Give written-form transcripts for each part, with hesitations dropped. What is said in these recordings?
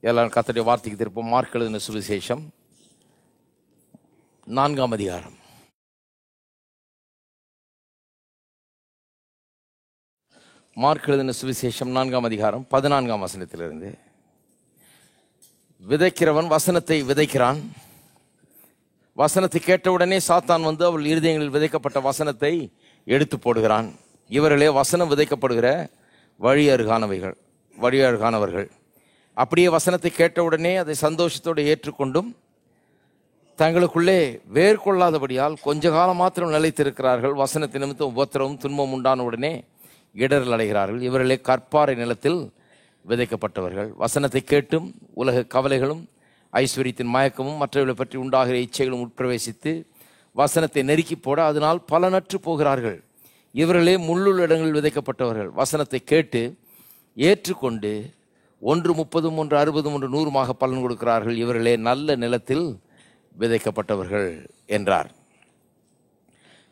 எல்லாரும் கர்த்தருடைய வார்த்தைக்கு திருப்போம். மார்க் எழுதின சுவிசேஷம் 4ஆம் அதிகாரம். மார்க் எழுதின சுவிசேஷம் 4ஆம் அதிகாரம் 14ஆம் வசனத்திலிருந்து. விதைக்கிறவன் வசனத்தை விதைக்கிறான். வசனத்தை கேட்டவுடனே சாத்தான் வந்து அவள் இருதயங்களில் விதைக்கப்பட்ட வசனத்தை எடுத்து போடுகிறான். இவர்களே வசனம் விதைக்கப்படுகிற வழியருகானவர்கள். அப்படியே வசனத்தை கேட்டவுடனே அதை சந்தோஷத்தோடு ஏற்றுக்கொண்டும் தங்களுக்குள்ளே வேர்கொள்ளாதபடியால் கொஞ்ச காலம் மாத்திரம் நிலைத்திருக்கிறார்கள். வசனத்தின் நிமித்தம் உபத்திரமும் துன்பம் உண்டான உடனே இடரல் அடைகிறார்கள். இவர்களே கற்பாறை நிலத்தில் விதைக்கப்பட்டவர்கள். வசனத்தை கேட்டும் உலக கவலைகளும் ஐஸ்வர்யத்தின் மயக்கமும் மற்றவர்களை பற்றி உண்டாகிற இச்சைகளும் உட்பிரவேசித்து வசனத்தை நெருக்கி போட அதனால் பலனற்று போகிறார்கள். இவர்களே முள்ளுள்ள இடங்களில் விதைக்கப்பட்டவர்கள். வசனத்தை கேட்டு ஏற்றுக்கொண்டு 1 30 1 60 1 100 பலன் கொடுக்கிறார்கள். இவர்களே நல்ல நிலத்தில் விதைக்கப்பட்டவர்கள் என்றார்.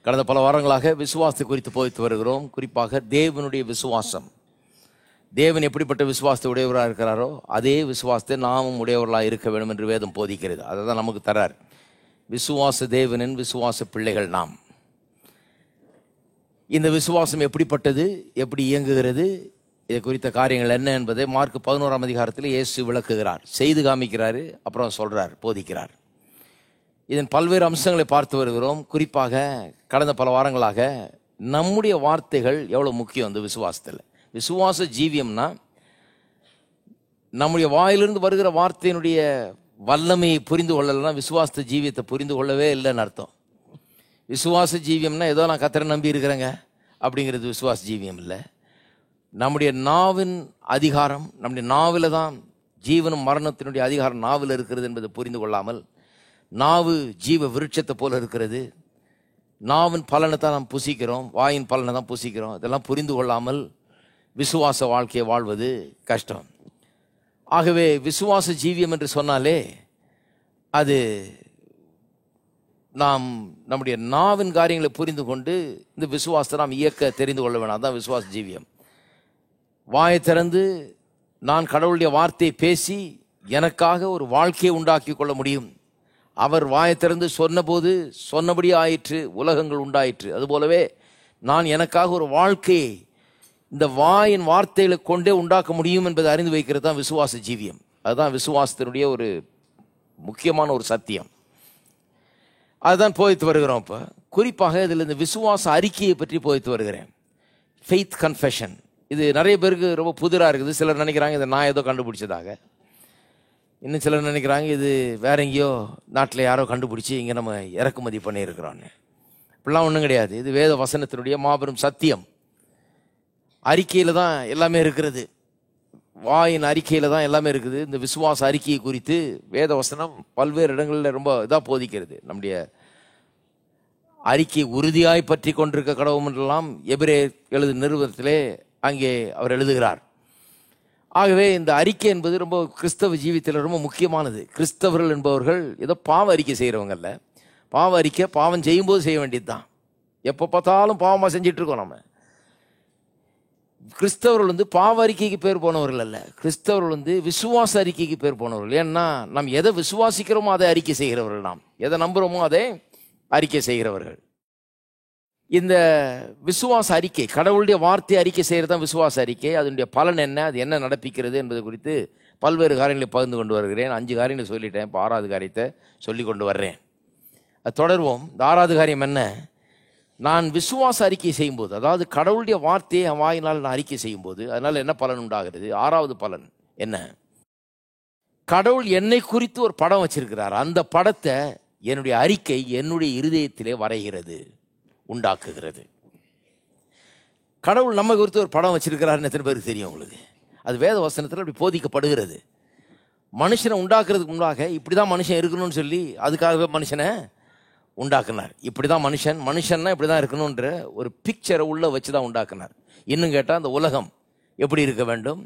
கடந்த பல வாரங்களாக விசுவாசத்தை குறித்து போதித்து வருகிறோம். குறிப்பாக தேவனுடைய விசுவாசம். தேவன் எப்படிப்பட்ட விசுவாசத்தை உடையவராக இருக்கிறாரோ அதே விசுவாசத்தை நாமும் உடையவர்களாக இருக்க வேண்டும் என்று வேதம் போதிக்கிறது. அதை தான் நமக்கு தரார். விசுவாச தேவனின் விசுவாச பிள்ளைகள் நாம். இந்த விசுவாசம் எப்படிப்பட்டது, எப்படி இயங்குகிறது, இதை குறித்த காரியங்கள் என்ன என்பதை மார்க் 11ஆம் அதிகாரத்தில் இயேசு விளக்குகிறார். செய்து காமிக்கிறாரு, அப்புறம் சொல்றார், போதிக்கிறார். இதன் பல்வேறு அம்சங்களை பார்த்து வருகிறோம். குறிப்பாக கடந்த பல வாரங்களாக நம்முடைய வார்த்தைகள் எவ்வளோ முக்கியம் இந்த விசுவாசத்தில். விசுவாச ஜீவியம்னா நம்முடைய வாயிலிருந்து வருகிற வார்த்தையினுடைய வல்லமையை புரிந்து கொள்ளலைன்னா விசுவாச ஜீவியத்தை புரிந்து கொள்ளவே இல்லைன்னு அர்த்தம். விசுவாச ஜீவியம்னா ஏதோ நான் கர்த்தரை நம்பி இருக்கிறேங்க அப்படிங்கிறது விசுவாச ஜீவியம் இல்லை. நம்முடைய நாவின் அதிகாரம், நம்முடைய நாவில் தான் ஜீவனும் மரணத்தினுடைய அதிகாரம் நாவில் இருக்கிறது என்பதை புரிந்து கொள்ளாமல் நாவு ஜீவ விருட்சத்தை போல இருக்கிறது, நாவின் பலனை தான் நாம் புசிக்கிறோம், வாயின் பலனை தான் புசிக்கிறோம், இதெல்லாம் புரிந்து கொள்ளாமல் விசுவாச வாழ்க்கையை வாழ்வது கஷ்டம். ஆகவே விசுவாச ஜீவியம் என்று சொன்னாலே அது நாம் நம்முடைய நாவின் காரியங்களை புரிந்து கொண்டு இந்த விசுவாசத்தை நாம் இயக்க தெரிந்து கொள்ள வேணாம். அதுதான் விசுவாச ஜீவியம். வாயை திறந்து நான் கடவுளுடைய வார்த்தையை பேசி எனக்காக ஒரு வாழ்க்கையை உண்டாக்கி கொள்ள முடியும். அவர் வாயை திறந்து சொன்னபோது சொன்னபடி ஆயிற்று, உலகங்கள் உண்டாயிற்று. அதுபோலவே நான் எனக்காக ஒரு வாழ்க்கையை இந்த வாயின் வார்த்தைகளை கொண்டே உண்டாக்க முடியும் என்பதை அறிந்து வைக்கிறது தான் விசுவாச ஜீவியம். அதுதான் விசுவாசத்தினுடைய ஒரு முக்கியமான ஒரு சத்தியம். அதுதான் போதித்து வருகிறோம். இப்போ குறிப்பாக இதில் இந்த விசுவாச அறிக்கையை பற்றி போதித்து வருகிறேன். Faith confession. இது நிறைய பேருக்கு ரொம்ப புதிராக இருக்குது. சிலர் நினைக்கிறாங்க இதை நான் ஏதோ கண்டுபிடிச்சதாக, இன்னும் சிலர் நினைக்கிறாங்க இது வேற எங்கேயோ நாட்டில் யாரோ கண்டுபிடிச்சி இங்கே நம்ம இறக்குமதி பண்ணியிருக்கிறோன்னு. இப்படிலாம் ஒன்றும் கிடையாது. இது வேத வசனத்தினுடைய மாபெரும் சத்தியம். அறிக்கையில் தான் எல்லாமே இருக்கிறது. வாயின் அறிக்கையில் தான் எல்லாமே இருக்குது. இந்த விசுவாச அறிக்கையை குறித்து வேத வசனம் பல்வேறு இடங்களில் ரொம்ப இதாக போதிக்கிறது. நம்முடைய அறிக்கையை உறுதியாய் பற்றி கொண்டிருக்க கடவுள் என்றெல்லாம் எபிரேயர் எழுது நிறுவனத்திலே அங்கே அவர் எழுதுகிறார். ஆகவே இந்த அறிக்கை என்பது ரொம்ப கிறிஸ்தவ ஜீவியத்தில் ரொம்ப முக்கியமானது. கிறிஸ்தவர்கள் என்பவர்கள் ஏதோ பாவ அறிக்கை செய்கிறவங்க இல்லை. பாவ அறிக்கை பாவம் செய்யும்போது செய்ய வேண்டியது தான். எப்போ பார்த்தாலும் பாவமாக செஞ்சிட்டு இருக்கோம். நம்ம கிறிஸ்தவர்கள் வந்து பாவ அறிக்கைக்கு பேர் போனவர்கள் அல்ல. கிறிஸ்தவர்கள் வந்து விசுவாச அறிக்கைக்கு பேர் போனவர்கள். ஏன்னா நாம் எதை விசுவாசிக்கிறோமோ அதை அறிக்கை செய்கிறவர்கள். நாம் எதை நம்புகிறோமோ அதை அறிக்கை செய்கிறவர்கள். இந்த விசுவாச அறிக்கை, கடவுளுடைய வார்த்தை அறிக்கை செய்கிறது தான் விசுவாச அறிக்கை. அதனுடைய பலன் என்ன, அது என்ன நடப்பிக்கிறது என்பது குறித்து பல்வேறு காரியங்களை பகிர்ந்து கொண்டு வருகிறேன். 5 காரியங்களை சொல்லிட்டேன். இப்போ 6வது காரியத்தை சொல்லி கொண்டு வர்றேன். அது தொடர்வோம். இந்த 6வது காரியம் என்ன? நான் விசுவாச அறிக்கை செய்யும்போது, அதாவது கடவுளுடைய வார்த்தையை வாயினால் நான் அறிக்கை செய்யும்போது அதனால் என்ன பலன் உண்டாகிறது? 6வது பலன் என்ன? கடவுள் என்னை குறித்து ஒரு படம் வச்சிருக்கிறார். அந்த படத்தை என்னுடைய அறிக்கை என்னுடைய இருதயத்திலே வரைகிறது, உண்டாக்குகிறது. கடவுள் நம்ம குறித்து ஒரு படம் வச்சிருக்கிறாருன்னு எத்தனை பேருக்கு தெரியும் உங்களுக்கு? அது வேத வசனத்தில் அப்படி போதிக்கப்படுகிறது. மனுஷனை உண்டாக்குறதுக்கு முன்னாக இப்படிதான் மனுஷன் இருக்கணும்னு சொல்லி அதுக்காகவே மனுஷனை உண்டாக்குனார். இப்படிதான் மனுஷன்னா இப்படிதான் இருக்கணும்ன்ற ஒரு பிக்சரை உள்ள வச்சுதான் உண்டாக்குனார். இன்னும் கேட்டால் அந்த உலகம் எப்படி இருக்க வேண்டும்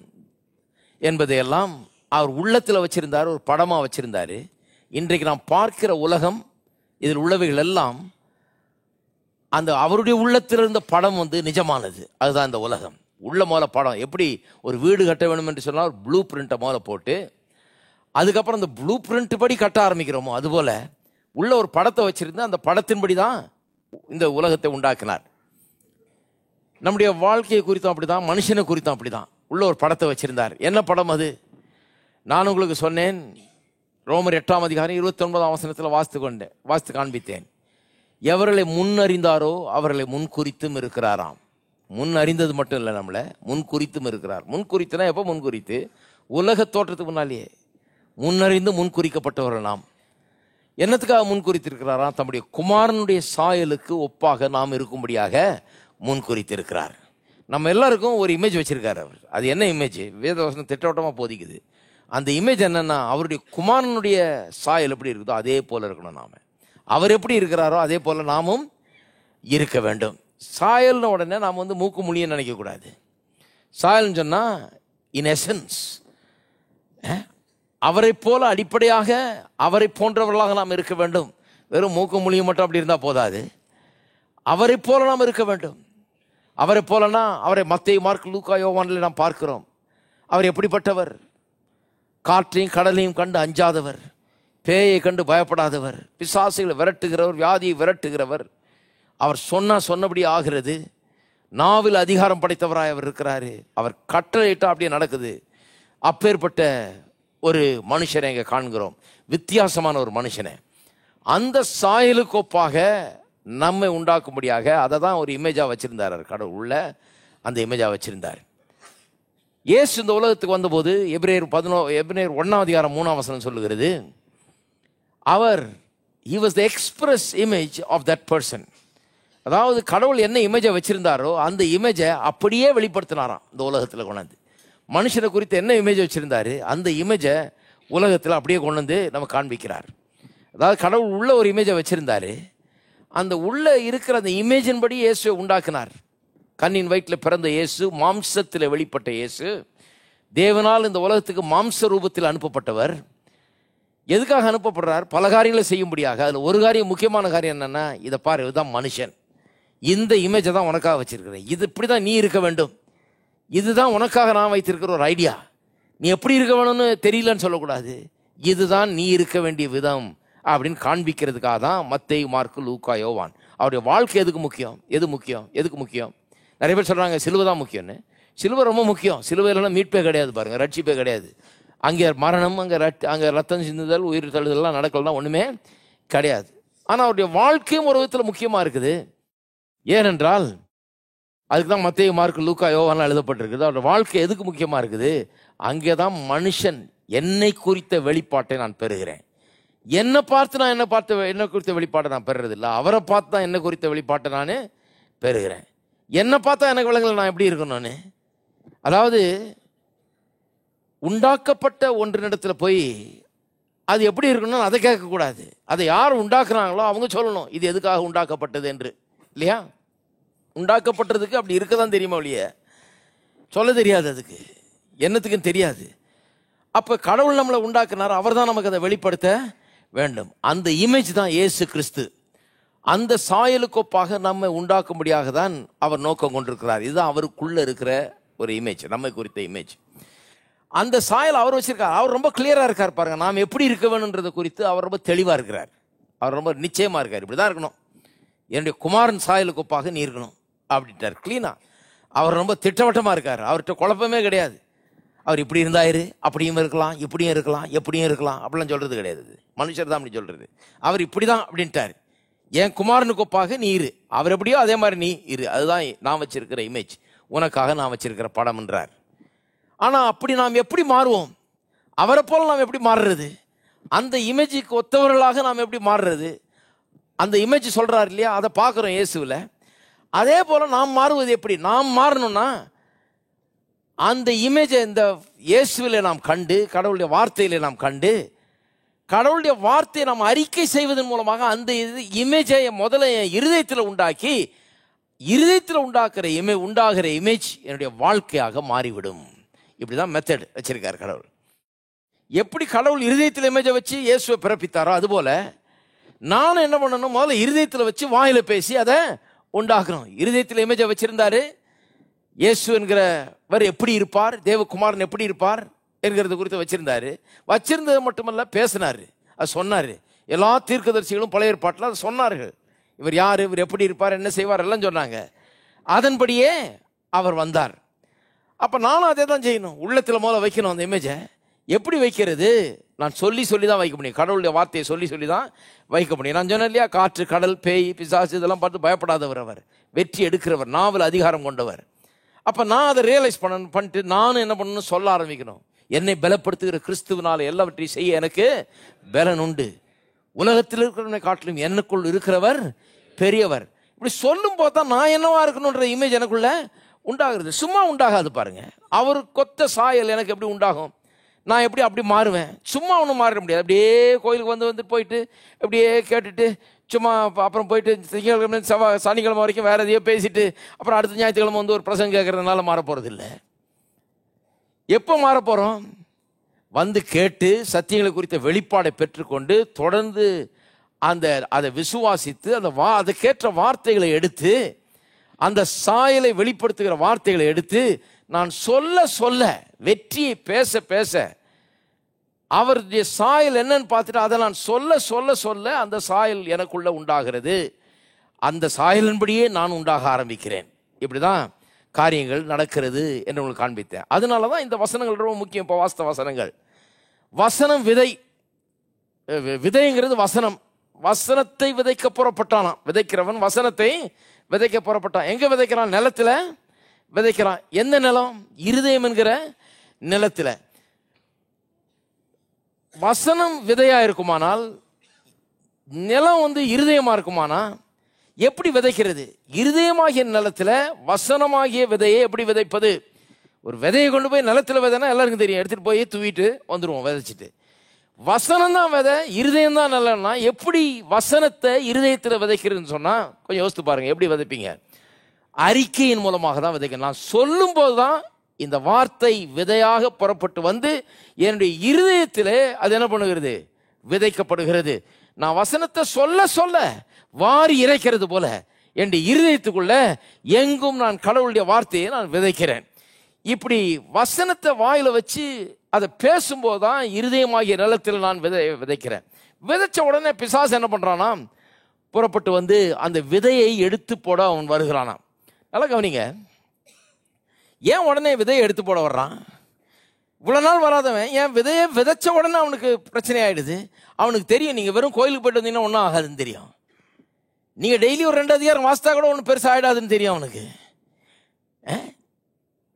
என்பதையெல்லாம் அவர் உள்ளத்தில் வச்சிருந்தார், ஒரு படமாக வச்சிருந்தாரு. இன்றைக்கு நாம் பார்க்கிற உலகம், இதில் உள்ளவைகள் எல்லாம் அந்த அவருடைய உள்ளத்தில் இருந்த படம் வந்து நிஜமானது. அதுதான் இந்த உலகம். உள்ள முதல்ல படம். எப்படி ஒரு வீடு கட்ட வேண்டும் என்று சொன்னால் ப்ளூ பிரிண்ட்டை முதல்ல போட்டு அதுக்கப்புறம் அந்த ப்ளூ பிரிண்ட் படி கட்ட ஆரம்பிக்கிறோமோ அதுபோல உள்ள ஒரு படத்தை வச்சிருந்து அந்த படத்தின்படி தான் இந்த உலகத்தை உண்டாக்கினார். நம்முடைய வாழ்க்கையை குறித்தும் அப்படிதான், மனுஷனை குறித்தும் அப்படிதான். உள்ள ஒரு படத்தை வச்சிருந்தார். என்ன படம் அது? நான் உங்களுக்கு சொன்னேன், ரோமர் 8ஆம் அதிகாரம் 29ஆம் வசனத்தில் வாசித்து காண்பித்தேன். எவர்களை முன்னறிந்தாரோ அவர்களை முன்குறித்தும் இருக்கிறாராம். முன் அறிந்தது மட்டும் இல்லை, நம்மளை முன்குறித்தும் இருக்கிறார். முன்குறித்துனா எப்போ முன்குறித்து? உலக தோற்றத்துக்கு முன்னாலேயே முன்னறிந்து முன்குறிக்கப்பட்டவர்கள் நாம். என்னத்துக்காக முன்குறித்திருக்கிறாராம்? தம்முடைய குமாரனுடைய சாயலுக்கு ஒப்பாக நாம் இருக்கும்படியாக முன்குறித்திருக்கிறார். நம்ம எல்லாருக்கும் ஒரு இமேஜ் வச்சிருக்காரு அவர். அது என்ன இமேஜ்? வேதவசனம் திட்டவட்டமாக போதிக்குது. அந்த இமேஜ் என்னன்னா, அவருடைய குமாரனுடைய சாயல் எப்படி இருக்குதோ அதே போல இருக்கணும். நாம அவர் எப்படி இருக்கிறாரோ அதே போல நாமும் இருக்க வேண்டும். சாயல்னு உடனே நாம் மூக்கு மொழியை நினைக்கக்கூடாது. சாயல்னு சொன்னால் இன் எசன்ஸ் அவரை போல அடிப்படையாக அவரை போன்றவர்களாக நாம் இருக்க வேண்டும். வெறும் மூக்கு மொழியும் மட்டும் அப்படி இருந்தால் போதாது. அவரை போல நாம் இருக்க வேண்டும். அவரை போலனா அவரை மத்தேயு, மார்க்கு, லூக்கா, யோவானில் நாம் பார்க்கிறோம். அவர் எப்படிப்பட்டவர்? காற்றையும் கடலையும் கண்டு அஞ்சாதவர், பேயை கண்டு பயப்படாதவர், பிசாசுகளை விரட்டுகிறவர், வியாதியை விரட்டுகிறவர். அவர் சொன்னபடி ஆகிறது. நாவில் அதிகாரம் படைத்தவராய் அவர் இருக்கிறாரு. அவர் கட்டளையிட்டா அப்படியே நடக்குது. அப்பேற்பட்ட ஒரு மனுஷனை இங்கே காண்கிறோம், வித்தியாசமான ஒரு மனுஷனை. அந்த சாயலுக்கு ஒப்பாக நம்மை உண்டாக்கும்படியாக அதை தான் ஒரு இமேஜாக வச்சிருந்தார் கடவுள். உள்ள அந்த இமேஜாக வச்சிருந்தார். இயேசு இந்த உலகத்துக்கு வந்தபோது எபிரேயர் 1ஆம் அதிகாரம் 3ஆம் வசனம் சொல்லுகிறது, அவர் he was the express image of that person. அதாவது கடவுள் என்ன இமேஜை வச்சிருந்தாரோ அந்த இமேஜை அப்படியே வெளிப்படுத்தினாராம் இந்த உலகத்தில் கொண்டாந்து. மனுஷனை குறித்து என்ன இமேஜ் வச்சிருந்தாரு அந்த இமேஜை உலகத்தில் அப்படியே கொண்டு வந்து நம்ம காண்பிக்கிறார். அதாவது கடவுள் உள்ள ஒரு இமேஜை வச்சிருந்தாரு. அந்த உள்ள இருக்கிற அந்த இமேஜின் படி இயேசுவை உண்டாக்கினார். கண்ணின் வயிற்றில் பிறந்த இயேசு, மாம்சத்தில் வெளிப்பட்ட இயேசு, தேவனால் இந்த உலகத்துக்கு மாம்ச ரூபத்தில் அனுப்பப்பட்டவர். எதுக்காக அனுப்பப்படுறார்? பல காரியங்களை செய்யும்படியாக. அதில் ஒரு காரியம், முக்கியமான காரியம் என்னன்னா, இதை பாரு, இதுதான் மனுஷன், இந்த இமேஜை தான் உனக்காக வச்சிருக்கிறேன், இது இப்படி தான் நீ இருக்க வேண்டும், இதுதான் உனக்காக நான் வைத்திருக்கிற ஒரு ஐடியா. நீ எப்படி இருக்க வேணும்னு தெரியலன்னு சொல்லக்கூடாது, இதுதான் நீ இருக்க வேண்டிய விதம் அப்படின்னு காண்பிக்கிறதுக்காக தான் மத்தேயு, மார்க்கு, லூக்கா, யோவான். அவருடைய வாழ்க்கை எதுக்கு முக்கியம்? எதுக்கு முக்கியம்? நிறைய பேர் சொல்கிறாங்க சிலுவை தான் முக்கியம்னு. சிலுவை ரொம்ப முக்கியம். சிலுவையிலலாம் மீட்பே கிடையாது பாருங்கள், ரட்சிப்பே கிடையாது. அங்கே மரணம், அங்கே ரத்தம் சிந்துதல், உயிர் தழுதல்லாம் நடக்கலாம், ஒன்றுமே கிடையாது. ஆனால் அவருடைய வாழ்க்கையும் ஒரு விதத்தில் முக்கியமாக இருக்குது. ஏனென்றால் அதுக்கு தான் மத்தேயு, மார்க்கு, லூக்கா, யோவான்லாம் எழுதப்பட்டிருக்குது. அவருடைய வாழ்க்கை எதுக்கு முக்கியமாக இருக்குது? அங்கே தான் மனுஷன் என்னை குறித்த வெளிப்பாட்டை நான் பெறுகிறேன். என்னை பார்த்து நான் என்ன குறித்த வெளிப்பாட்டை நான் பெறுறதில்லை, அவரை பார்த்து தான் என்ன குறித்த வெளிப்பாட்டை நான் பெறுகிறேன். என்னை பார்த்தா எனக்கு விலங்குல நான் எப்படி இருக்கணும்? அதாவது உண்டாக்கப்பட்ட ஒன்றினிடத்தில் போய் அது எப்படி இருக்கணும்னு அதை கேட்கக்கூடாது. அதை யார் உண்டாக்குறாங்களோ அவங்க சொல்லணும் இது எதுக்காக உண்டாக்கப்பட்டது என்று, இல்லையா? உண்டாக்கப்பட்டதுக்கு அப்படி இருக்க தான் தெரியுமா, இல்லையா? சொல்ல தெரியாது, அதுக்கு என்னத்துக்குன்னு தெரியாது. அப்போ கடவுள் நம்மளை உண்டாக்குனார், அவர் தான் நமக்கு அதை வெளிப்படுத்த வேண்டும். அந்த இமேஜ் தான் இயேசு கிறிஸ்து. அந்த சாயலுக்கொப்பாக நம்மை உண்டாக்கும்படியாக தான் அவர் நோக்கம் கொண்டிருக்கிறார். இதுதான் அவருக்குள்ள இருக்கிற ஒரு இமேஜ், நம்மை குறித்த இமேஜ். அந்த சாயல் அவர் வச்சிருக்கார். அவர் ரொம்ப கிளியரா இருக்கார் பாருங்க. நாம் எப்படி இருக்க வேணும்ன்றதை குறித்து அவர் ரொம்ப தெளிவா இருக்கிறார். அவர் ரொம்ப நிச்சயமா இருக்கார். இப்படிதான் இருக்கணும், என்னுடைய குமாரன் சாயலுக்கொப்பாக நீ இருக்கணும் அப்படின்ட்டார் கிளீனா. அவர் ரொம்ப திட்டவட்டமா இருக்கார். அவர்கிட்ட குழப்பமே கிடையாது. அவர் இப்படி இருந்தாரு, அப்படியும் இருக்கலாம், இப்படியும் இருக்கலாம், எப்படியும் இருக்கலாம் அப்படிலாம் சொல்றது கிடையாது. மனுஷர் தான் அப்படி சொல்றது. அவர் இப்படிதான் அப்படின்ட்டார். என் குமாரனுக்கு ஒப்பாக நீ இரு, அவர் எப்படியோ அதே மாதிரி நீ இரு, அதுதான் நான் வச்சிருக்கிற இமேஜ், உனக்காக நான் வச்சிருக்கிற படம் என்றார். ஆனா அப்படி நாம் எப்படி மாறுவோம்? அவரை போல நாம் எப்படி மாறுறது? அந்த இமேஜுக்கு ஒத்தவர்களாக நாம் எப்படி மாறுறது? அந்த இமேஜ் சொல்றாரு இல்லையா, அதை பார்க்கிறோம் இயேசுவில். அதே போல நாம் மாறுவது எப்படி? நாம் மாறணும்னா அந்த இமேஜை இந்த இயேசுவில் நாம் கண்டு, கடவுளுடைய வார்த்தையில நாம் கண்டு, கடவுளுடைய வார்த்தையை நாம் அறிக்கை செய்வதன் மூலமாக அந்த இமேஜை முதல்ல என் இருதயத்தில் உண்டாக்கி, இருதயத்தில் உண்டாகிற இமேஜ் என்னுடைய வாழ்க்கையாக மாறிவிடும். இப்படிதான் மெத்தட் வச்சிருக்கார் கடவுள். எப்படி கடவுள் இருதயத்தில் இமேஜை வச்சு இயேசுவை பிறப்பித்தாரோ அதுபோல நானும் என்ன பண்ணணும், முதல்ல இருதயத்தில் வச்சு வாயில பேசி அதை உண்டாக்கணும். இருதயத்தில் இமேஜை வச்சிருந்தாரு. இயேசு என்கிறவர் எப்படி இருப்பார், தேவகுமாரன் எப்படி இருப்பார், என்கிறது குறித்து வச்சிருந்தாரு. வச்சிருந்தது மட்டுமல்ல, பேசினாரு, அது சொன்னாரு. எல்லா தீர்க்கதரிசிகளும் பழைய ஏற்பாட்டில் அதை சொன்னார்கள். இவர் யார், இவர் எப்படி இருப்பார், என்ன செய்வார் எல்லாம் சொன்னாங்க. அதன்படியே அவர் வந்தார். அப்போ நானும் அதே தான் செய்யணும். உள்ளத்தில் முதல்ல வைக்கணும் அந்த இமேஜை. எப்படி வைக்கிறது? நான் சொல்லி சொல்லி தான் வைக்க முடியும். கடவுளுடைய வார்த்தையை சொல்லி சொல்லி தான் வைக்க முடியும். நான் சொன்னேன் இல்லையா, காற்று, கடல், பேய், பிசாசு இதெல்லாம் பார்த்து பயப்படாதவர் அவர். வெற்றி எடுக்கிறவர், நாவல் அதிகாரம் கொண்டவர். அப்போ நான் அதை ரியலைஸ் பண்ணிட்டு நானும் என்ன பண்ணணும், சொல்ல ஆரம்பிக்கணும். என்னை பலப்படுத்துகிற கிறிஸ்துவனால எல்லாவற்றையும் செய்ய எனக்கு பலன் உண்டு. உலகத்தில் இருக்கிறவனை காட்டிலும் எனக்குள் இருக்கிறவர் பெரியவர். இப்படி சொல்லும் போது தான் நான் என்னவா இருக்கணுன்ற இமேஜ் எனக்குள்ள உண்டாகிறது. சும்மா உண்டாகாது பாருங்க. அவர் கொத்த சாயல் எனக்கு எப்படி உண்டாகும்? நான் எப்படி அப்படி மாறுவேன்? சும்மா ஒன்றும் மாற முடியாது. அப்படியே கோயிலுக்கு வந்து போயிட்டு அப்படியே கேட்டுட்டு சும்மா அப்புறம் போயிட்டு திங்கட்கிழமை சனிக்கிழமை வரைக்கும் வேற எதையோ பேசிட்டு அப்புறம் அடுத்த ஞாயிற்றுக்கிழமை வந்து ஒரு பிரசங்கம் கேட்கறதுனால மாற போகிறது இல்லை. எப்போ மாற போகிறோம்? வந்து கேட்டு சத்தியங்களை குறித்த வெளிப்பாடை பெற்றுக்கொண்டு தொடர்ந்து அதை விசுவாசித்து அதுக்கேற்ற வார்த்தைகளை எடுத்து அந்த சாயலை வெளிப்படுத்துகிற வார்த்தைகளை எடுத்து நான் சொல்ல சொல்ல வெற்றியை பேச பேச அவருடைய சாயல் என்னன்னு பார்த்துட்டு அதை நான் சொல்ல சொல்ல சொல்ல அந்த சாயல் எனக்குள்ள உண்டாகிறது. அந்த சாயலின்படியே நான் உண்டாக ஆரம்பிக்கிறேன். இப்படிதான் காரியங்கள் நடக்கிறது என்று உங்களுக்கு காண்பித்தேன். அதனால தான் இந்த வசனங்கள் ரொம்ப முக்கியம். இப்போ வாஸ்த வசனங்கள், வசனம் விதை, விதைங்கிறது வசனம். வசனத்தை விதைக்க புறப்பட்டானாம். விதைக்கிறவன் வசனத்தை விதைக்க புறப்பட்டான். எங்க விதைக்கிறான்? நிலத்துல விதைக்கிறான். எந்த நிலம்? இருதயம் என்கிற நிலத்துல. வசனம் விதையா இருக்குமானால், நிலம் வந்து இருதயமா இருக்குமானா எப்படி விதைக்கிறது? இருதயமாகிய நிலத்துல வசனமாகிய விதையை எப்படி விதைப்பது? ஒரு விதையை கொண்டு போய் நிலத்துல விதைனா எல்லாருக்கும் தெரியும். எடுத்துட்டு போய் தூவிட்டு வந்துடுவோம் விதைச்சிட்டு. வசனம் தான் விதை, இருதயம் தான் நிலம்னா எப்படி வசனத்தை இருதயத்தில் விதைக்கிறதுன்னு சொன்னா கொஞ்சம் யோசித்து பாருங்க. எப்படி விதைப்பீங்க? அறிக்கையின் மூலமாக தான் விதைக்கணும். நான் சொல்லும் போதுதான் இந்த வார்த்தை விதையாக புறப்பட்டு வந்து என்னுடைய இருதயத்திலே அது என்ன பண்ணுகிறது? விதைக்கப்படுகிறது. நான் வசனத்தை சொல்ல சொல்ல வாரி இறைக்கிறது போல என்னுடைய இருதயத்துக்குள்ள எங்கும் நான் கடவுளுடைய வார்த்தையை நான் விதைக்கிறேன். இப்படி வசனத்தை வாயில வச்சு அதை பேசும்போது தான் இருதயமாகிய நிலத்தில் நான் விதைக்கிறேன். விதைச்ச உடனே பிசாசு என்ன பண்றானா, புறப்பட்டு வந்து அந்த விதையை எடுத்து போட அவன் வருகிறானாம். நல்லா கவனிங்க. ஏன் உடனே விதையை எடுத்து போட வர்றான்? இவ்வளவு நாள் வராதவன் ஏன் விதையை விதைச்ச உடனே அவனுக்கு பிரச்சனை ஆயிடுது? அவனுக்கு தெரியும், நீங்க வெறும் கோயிலுக்கு போயிட்டு வந்தீங்கன்னா ஒன்றும் ஆகாதுன்னு தெரியும். நீங்க டெய்லி ஒரு 2 அதிகாரம் வாசித்தா கூட ஒன்றும் பெருசாக ஆயிடாதுன்னு தெரியும் அவனுக்கு.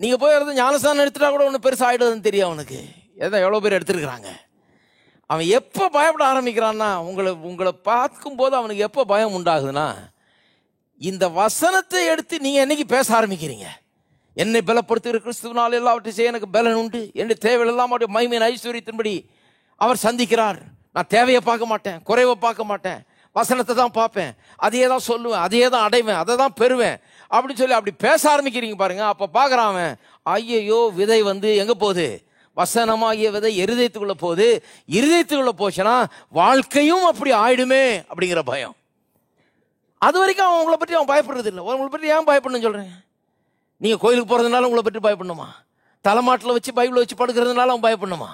நீங்க போய் வரது ஞானஸ்தானம் எடுத்துட்டா கூட ஒன்றும் பெருசாக ஆயிடாதுன்னு தெரியும் அவனுக்கு. எவ்வளோ பேர் எடுத்துருக்குறாங்க. அவன் எப்போ பயப்பட ஆரம்பிக்கிறான்னா, உங்களை பார்க்கும் போது அவனுக்கு எப்போ பயம் உண்டாகுதுன்னா, இந்த வசனத்தை எடுத்து நீங்க என்னைக்கு பேச ஆரம்பிக்கிறீங்க, என்னை பலப்படுத்துகிற கிறிஸ்துவினால் எல்லாவற்றையும் செய்ய எனக்கு பலன் உண்டு, என்னுடைய தேவைகள் எல்லாம் அவருடைய மகிமையின் ஐஸ்வரியத்தின்படி அவர் சந்திக்கிறார். நான் தேவையை பார்க்க மாட்டேன், குறைவை பார்க்க மாட்டேன், வசனத்தை தான் பார்ப்பேன், அதையே தான் சொல்லுவேன், அதையே தான் அடைவேன், அதை தான் பெறுவேன் அப்படின்னு சொல்லி அப்படி பேச ஆரம்பிக்கிறீங்க பாருங்க. அப்ப பார்க்கறான் அவன், ஐயையோ விதை வந்து எங்க போகுது? வசனமாகிய விதை இருதயத்துக்குள்ள போகுது. இருதயத்துக்குள்ள போச்சுன்னா வாழ்க்கையும் அப்படி ஆயிடுமே அப்படிங்கிற பயம். அது வரைக்கும் அவன் உங்களை பற்றி அவன் பயப்படுறது இல்லை. உங்களை பற்றி ஏன் பயப்படணும்னு சொல்றேன்? நீங்க கோயிலுக்கு போறதுனால உங்களை பற்றி பயப்படணுமா? தலைமாட்டில் வச்சு பைபிளை வச்சு படுக்கிறதுனால அவன் பயப்படணுமா?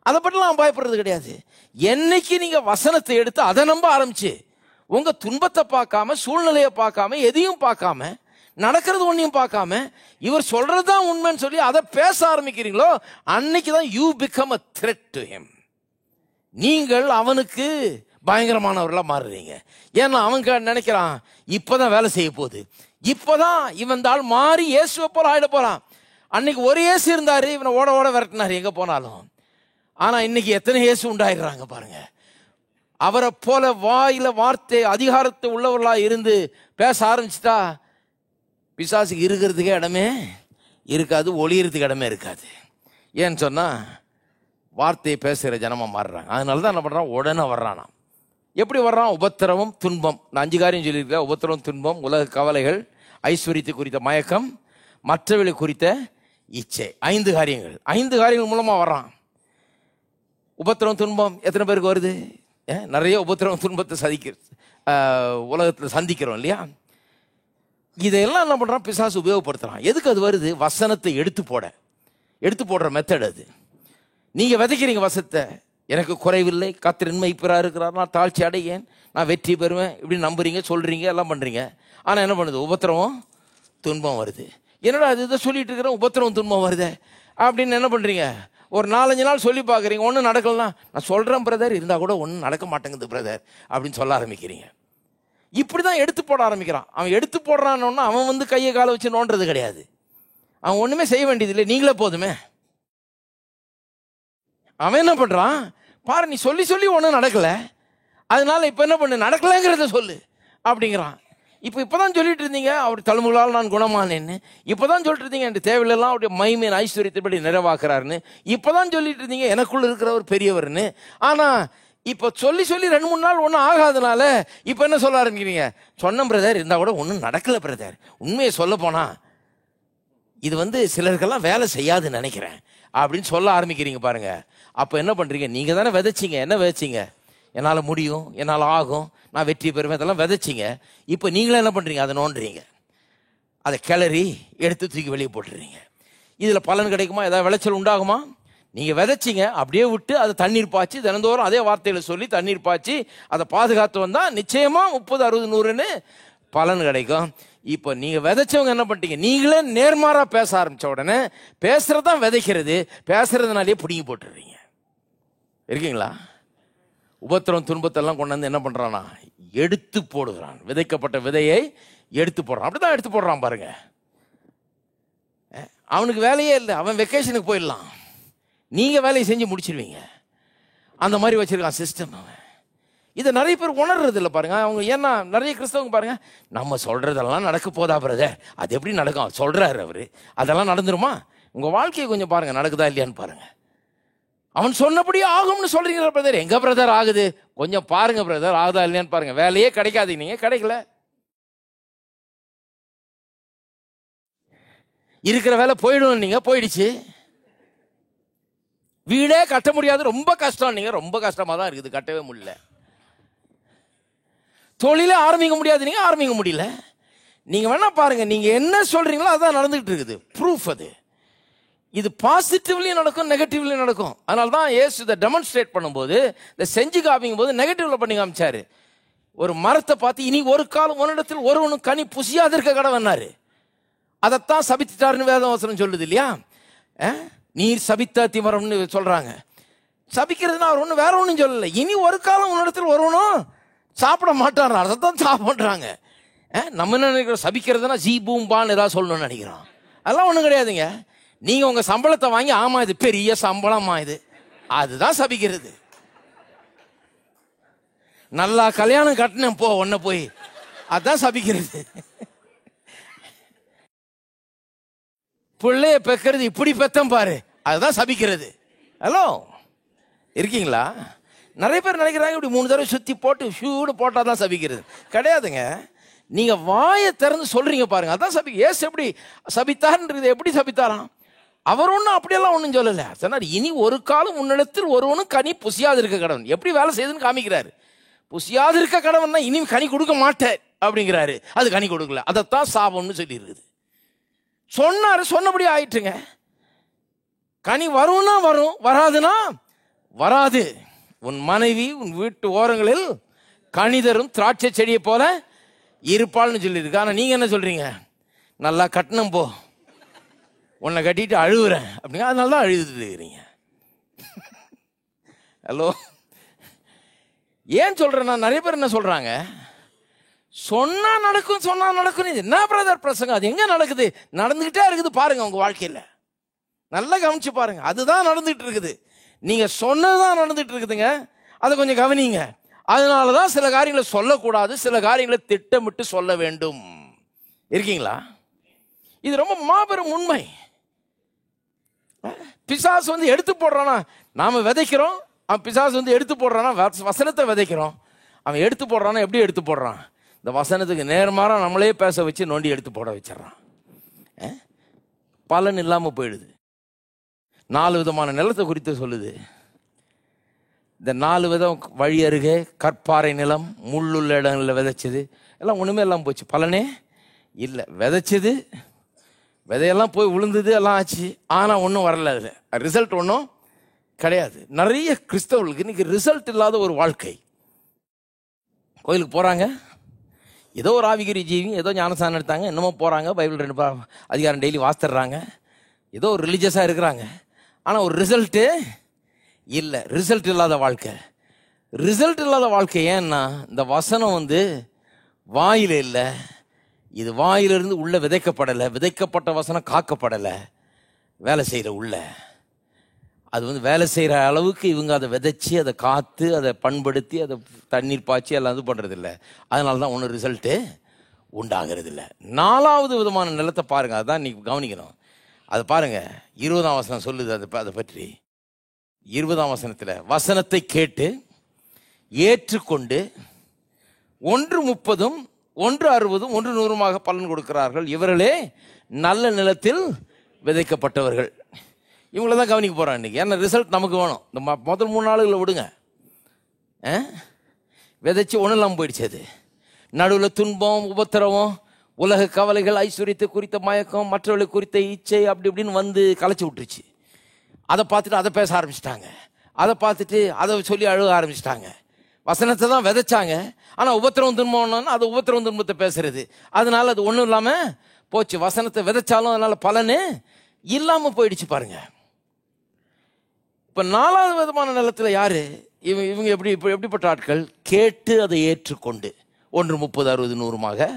அதை பற்றிலாம் அவன் பயப்படுறது கிடையாது. என்னைக்கு நீங்க வசனத்தை எடுத்து அதை நம்ப ஆரம்பிச்சு உங்க துன்பத்தை பார்க்காம, சூழ்நிலையை பார்க்காம, எதையும் பார்க்காம, நடக்கிறது ஒன்றையும் பார்க்காம, இவர் சொல்றதுதான் உண்மைன்னு சொல்லி அதை பேச ஆரம்பிக்கிறீங்களோ, அன்னைக்கு தான் you become a thread to him. நீங்கள் அவனுக்கு பயங்கரமானவர்களா மாறுறீங்க. ஏன்னா அவன் நினைக்கிறான் இப்பதான் வேலை செய்ய போகுது, இப்பதான் இவன் தாள் மாறி இயேசுவை போல ஆயிட போறான். அன்னைக்கு ஒரு இயேசு இருந்தாரு, இவனை ஓட ஓட விரட்டினாரு எங்க போனாலும். ஆனா இன்னைக்கு எத்தனை இயேசு உண்டாயிடுறாங்க பாருங்க. அவரை போல வாயில வார்த்தை அதிகாரத்தை உள்ளவர்களா இருந்து பேச ஆரம்பிச்சுட்டா பிசாசுக்கு இருக்கிறதுக்கே இடமே இருக்காது, ஒளியறதுக்கு இடமே இருக்காது. ஏன்னு சொன்னா வார்த்தையை பேசுகிற ஜனமா மாறுறாங்க. அதனாலதான் என்ன பண்றான், உடனே வர்றானா. எப்படி வர்றான்? உபத்திரவம், துன்பம். நான் 5 காரியம் சொல்லியிருக்கேன். உபத்திரவம், துன்பம், உலக கவலைகள், ஐஸ்வர்யத்தை குறித்த மயக்கம், மற்றவர்களை குறித்த இச்சை. 5 காரியங்கள். 5 காரியங்கள் மூலமா வர்றான். உபத்திரவம், துன்பம் எத்தனை பேருக்கு வருது? நிறைய உபத்திரவம், துன்பத்தை உலகத்தில் சந்திக்கிறோம் இல்லையா? இதையெல்லாம் என்ன பண்றான், பிசாசு உபயோகப்படுத்துறான். எதுக்கு அது வருது? வசனத்தை எடுத்து போடுற மெத்தட் அது. நீங்க விதைக்கிறீங்க வசத்தை, எனக்கு குறைவில்லை, கர்த்தர் மெய்ப்பராக இருக்கிறார், நான் தாழ்ச்சி அடையேன், நான் வெற்றி பெறுவேன், இப்படி நம்புறீங்க, சொல்றீங்க, எல்லாம் பண்றீங்க. ஆனா என்ன பண்ணுது? உபத்திரவம் துன்பம் வருது. என்னடா அது இதை சொல்லிட்டு இருக்கிறேன், உபத்திரவம் துன்பம் வருது அப்படின்னு என்ன பண்றீங்க? ஒரு 4-5 நாள் சொல்லி பார்க்குறீங்க, ஒன்றும் நடக்கலாம். நான் சொல்றேன் பிரதர், இருந்தா கூட ஒன்றும் நடக்க மாட்டேங்குது பிரதர் அப்படின்னு சொல்ல ஆரம்பிக்கிறீங்க. இப்படிதான் எடுத்து போட ஆரம்பிக்கிறான். அவன் எடுத்து போடுறான்னு அவன் வந்து கையை காலை வச்சு நோண்டுறது கிடையாது. அவன் ஒண்ணுமே செய்ய வேண்டியது இல்லை, நீங்களே போதுமே. அவன் என்ன பண்றான் பாரு, நீ சொல்லி சொல்லி ஒன்றும் நடக்கல, அதனால இப்ப என்ன பண்ணு, நடக்கலங்கிறத சொல்லு அப்படிங்கிறான். இப்பதான் சொல்லிட்டு இருந்தீங்க அவர் தழும்புகளால் நான் குணமானேன்னு, இப்பதான் சொல்லிட்டு இருந்தீங்க என் தேவையில்லாம் அவருடைய மகிமையின் ஐஸ்வர்யத்தைப்படி நிறைவாக்குறாருன்னு, இப்பதான் சொல்லிட்டு இருந்தீங்க எனக்குள்ள இருக்கிறவர் பெரியவர்னு. ஆனா இப்ப சொல்லி சொல்லி 2-3 நாள் ஒன்றும் ஆகாதனால இப்ப என்ன சொல்ல ஆரம்பிக்கிறீங்க? சொன்ன பிரதர், இருந்தா கூட ஒன்றும் நடக்கல பிரதர். உண்மையை சொல்ல போனா இது வந்து சிலருக்கெல்லாம் வேலை செய்யாதுன்னு நினைக்கிறேன் அப்படின்னு சொல்ல ஆரம்பிக்கிறீங்க பாருங்க. அப்ப என்ன பண்றீங்க? நீங்க தானே விதைச்சிங்க. என்ன விதைச்சிங்க? என்னால் முடியும், என்னால் ஆகும், நான் வெற்றி பெறுவேன், இதெல்லாம் விதைச்சிங்க. இப்போ நீங்களே என்ன பண்ணுறீங்க? அதை நோண்டுறீங்க, அதை கிளறி எடுத்து தூக்கி வெளியே போட்டுறீங்க. இதில் பலன் கிடைக்குமா? ஏதாவது விளைச்சல் உண்டாகுமா? நீங்கள் விதைச்சிங்க, அப்படியே விட்டு அதை தண்ணீர் பாய்ச்சி தினந்தோறும் அதே வார்த்தைகளை சொல்லி தண்ணீர் பாய்ச்சி அதை பாதுகாத்து வந்தால் நிச்சயமாக 30, 60, 100ன்னு பலன் கிடைக்கும். இப்போ நீங்கள் விதைச்சவங்க என்ன பண்ணிட்டீங்க? நீங்களே நேர்மாறாக பேச ஆரம்பித்த உடனே பேசுறதான் விதைக்கிறது, பேசுறதுனாலே பிடிங்கி போட்டுடுறீங்க. இருக்கீங்களா? உபத்திரம் துன்பத்தெல்லாம் கொண்டு வந்து என்ன பண்றானா? எடுத்து போடுகிறான். விதைக்கப்பட்ட விதையை எடுத்து போடுறான். அப்படிதான் எடுத்து போடுறான் பாருங்க. அவனுக்கு வேலையே இல்லை, அவன் வெக்கேஷனுக்கு போயிடலாம், நீங்க வேலையை செஞ்சு முடிச்சிருவீங்க. அந்த மாதிரி வச்சிருக்கான் சிஸ்டம் அவன். இதை நிறைய பேர் உணர்றது இல்லை பாருங்க. அவங்க ஏன்னா நிறைய கிறிஸ்தவங்க பாருங்க, நம்ம சொல்றதெல்லாம் நடக்க போதா பிரதர், அது எப்படி நடக்கும் சொல்றாரு அவரு, அதெல்லாம் நடந்துருமா? உங்க வாழ்க்கையை கொஞ்சம் பாருங்க, நடக்குதா இல்லையான்னு பாருங்க. அவன் சொன்னபடி ஆகும்னு சொல்றீங்க பிரதர். எங்க பிரதர் ஆகுது? கொஞ்சம் பாருங்க பிரதர், ஆகுதா இல்லையான்னு பாருங்க. வேலையே கிடைக்காது, நீங்க கிடைக்கல, இருக்கிற வேலை போயிடும், நீங்க போயிடுச்சு. வீடே கட்ட முடியாது, ரொம்ப கஷ்டம், நீங்க ரொம்ப கஷ்டமா தான் இருக்குது, கட்டவே முடியல. தொழிலே ஆரம்பிக்க முடியாது, நீங்க ஆரம்பிக்க முடியல. நீங்க வேணா பாருங்க, நீங்க என்ன சொல்றீங்களோ அதான் நடந்துகிட்டு இருக்குது. ப்ரூஃப் அது. இது பாசிட்டிவ்லயும் நடக்கும், நெகட்டிவ்லயும் நடக்கும். அதனால தான் இயேசு இதை டெமான்ஸ்ட்ரேட் பண்ணும்போது, இதை செஞ்சு காமிக்கும் போது நெகட்டிவ்ல பண்ணி காமிச்சாரு. ஒரு மரத்தை பார்த்து இனி ஒரு காலம் உன்னிடத்தில் ஒருவனும் கனி புசியாது இருக்க கடவன்னாரு. அதைத்தான் சபித்தாருன்னு வேதவசனம் சொல்லுது இல்லையா? நீர் சபித்த திமரம்னு சொல்றாங்க. சபிக்கிறதுனா அவர் ஒன்றும் வேற ஒன்றும் சொல்லலை. இனி ஒரு காலம் உன்னிடத்தில் ஒருவனும் சாப்பிட மாட்டார், அதைத்தான் சாப்பிட்றாங்க. நம்ம என்ன நினைக்கிறோம்? சபிக்கிறதுனா ஜீ பூம்பான்னு ஏதாவது சொல்லணும்னு நினைக்கிறோம். அதெல்லாம் ஒன்றும் கிடையாதுங்க. நீங்க உங்க சம்பளத்தை வாங்கி, ஆமா இது பெரிய சம்பளமா இது, அதுதான் சபிக்கிறது. நல்லா கல்யாணம் கட்டின போ ஒன்ன போய், அதுதான் சபிக்கிறது. பிள்ளைய பெக்கிறது இப்படி பெத்தம் பாரு, அதுதான் சபிக்கிறது. ஹலோ, இருக்கீங்களா? நிறைய பேர் நினைக்கிறாங்க இப்படி 3 தடவை சுத்தி போட்டு ஷூடு போட்டாதான் சபிக்கிறது. கிடையாதுங்க. நீங்க வாயை திறந்து சொல்றீங்க பாருங்க, அதான் சபிக்க. ஏசு எப்படி சபித்தார்ன்றது, எப்படி சபித்தாராம்? அவர் ஒன்றும் அப்படியெல்லாம் ஒன்றும் சொல்லலை. சொன்னார் இனி ஒரு காலம் உன்னிடத்தில் ஒருவனும் கனி புசியாது இருக்க கடவன். எப்படி வேலை செய்யுதுன்னு காமிக்கிறாரு. புசியாது இருக்க கடவன் தான் இனி கனி கொடுக்க மாட்டேன் அப்படிங்கிறாரு. அது கனி கொடுக்கல, அதைத்தான் சாபம்னு சொல்லி இருக்குது. சொன்னாரு, சொன்னபடி ஆயிட்டுங்க. கனி வரும்னா வரும், வராதுன்னா வராது. உன் மனைவி உன் வீட்டு ஓரங்களில் கனிதரும் திராட்சை செடியை போல இருப்பாள்னு சொல்லியிருக்கு. ஆனால் நீங்க என்ன சொல்றீங்க? நல்லா கட்டணம் போ, உன்னை கட்டிட்டு அழுகுறேன் அப்படிங்க, அதனால தான் அழுதுட்டு இருக்கிறீங்க. ஹலோ, ஏன் சொல்றேன்னா நிறைய பேர் என்ன சொல்றாங்க, சொன்னா நடக்கும், சொன்னா நடக்கும். என்ன பிரதர் பிரசங்கம், அது எங்க நடக்குது? நடந்துகிட்டே இருக்குது பாருங்க உங்க வாழ்க்கையில. நல்லா கவனிச்சு பாருங்க, அதுதான் நடந்துட்டு இருக்குது. நீங்க சொன்னதுதான் நடந்துட்டு இருக்குதுங்க, அதை கொஞ்சம் கவனிங்க. அதனாலதான் சில காரியங்களை சொல்லக்கூடாது, சில காரியங்களை திட்டமிட்டு சொல்ல வேண்டும். இருக்கீங்களா? இது ரொம்ப மாபெரும் உண்மை. பிசாசு வந்து எடுத்து போடுறானா, நாம விதைக்கிறோம், அவன் பிசாசு வந்து எடுத்து போடுறானா, வசனத்தை விதைக்கிறோம். அவன் எடுத்து போடுறானா, எப்படி எடுத்து போடுறான்? இந்த வசனத்துக்கு நேர்மாறா நம்மளே பேச வச்சு நோண்டி எடுத்து போட வச்சிடறான். பலன் இல்லாம போயிடுது. 4 விதமான நிலத்தை குறித்து சொல்லுது. இந்த 4 விதம் வழி அருகே, கற்பாறை நிலம், முள்ளுள்ள இடங்களில் விதைச்சது, எல்லாம் ஒண்ணுமே எல்லாம் போச்சு, பலனே இல்லை. விதைச்சது விதையெல்லாம் போய் விழுந்தது, எல்லாம் ஆச்சு, ஆனா ஒன்றும் வரல, அதில் ரிசல்ட் ஒன்றும் கிடையாது. நிறைய கிறிஸ்தவர்களுக்கு இன்னைக்கு ரிசல்ட் இல்லாத ஒரு வாழ்க்கை. கோயிலுக்கு போகிறாங்க, ஏதோ ஒரு ஆவிக்குரிய ஜீவி, ஏதோ ஞானஸ்தானம் எடுத்தாங்க, என்னமோ போகிறாங்க, பைபிள் 2 அதிகாரம் டெய்லி வாசித்துறாங்க, ஏதோ ஒரு ரிலீஜியஸாக இருக்கிறாங்க. ஆனால் ஒரு ரிசல்ட்டு இல்லை. ரிசல்ட் இல்லாத வாழ்க்கை. ரிசல்ட் இல்லாத வாழ்க்கை ஏன்னா இந்த வசனம் வாயில் இல்லை, இது வாயிலிருந்து உள்ளே விதைக்கப்படலை. விதைக்கப்பட்ட வசனம் காக்கப்படலை, வேலை செய்கிற உள்ள. அது வேலை செய்கிற அளவுக்கு இவங்க அதை விதைச்சி அதை காத்து அதை பண்படுத்தி அதை தண்ணீர் பாய்ச்சி எல்லாம் இது பண்ணுறதில்ல. அதனால தான் ஒன்றும் ரிசல்ட்டு உண்டாகிறது இல்லை. 4வது விதமான நிலத்தை பாருங்கள், அதுதான் நீங்கள் கவனிக்கணும். அதை பாருங்கள், 20ஆம் வசனம் சொல்லுது அதை பற்றி. 20ஆம் வசனத்தில் வசனத்தை கேட்டு ஏற்றுக்கொண்டு 130, 160, 100 பலன் கொடுக்கிறார்கள். இவர்களே நல்ல நிலத்தில் விதைக்கப்பட்டவர்கள். இவங்கள தான் கவனிக்க போகிறோம் இன்றைக்கி. ஏன்னா ரிசல்ட் நமக்கு வேணும். இந்த முதல் 3 நாளுகளை விடுங்க, விதைச்சி ஒன்றும் இல்லாமல் போயிடுச்சு. அது நடுவில் துன்பம், உபத்திரவம், உலக கவலைகள், ஐஸ்வர்யத்தை குறித்த மயக்கம், மற்றவர்களை குறித்த இச்சை, அப்படி இப்படின்னு கலைச்சி விட்டுருச்சு. அதை பார்த்துட்டு அதை பேச ஆரம்பிச்சிட்டாங்க, அதை பார்த்துட்டு அதை சொல்லி அழுக ஆரம்பிச்சிட்டாங்க. வசனத்தை தான் விதைச்சாங்க, ஆனால் உபத்திரவம் துன்பம்னா அது உபத்திரவம் துன்பத்தை பேசுறது. அதனால அது ஒன்றும் இல்லாமல் போச்சு. வசனத்தை விதைச்சாலும் அதனால பலனு இல்லாமல் போயிடுச்சு. பாருங்க, இப்போ 4வது விதமான நிலத்தில் யாரு இவங்க? எப்படிப்பட்ட ஆட்கள்? கேட்டு அதை ஏற்றுக்கொண்டு 130, 60, 100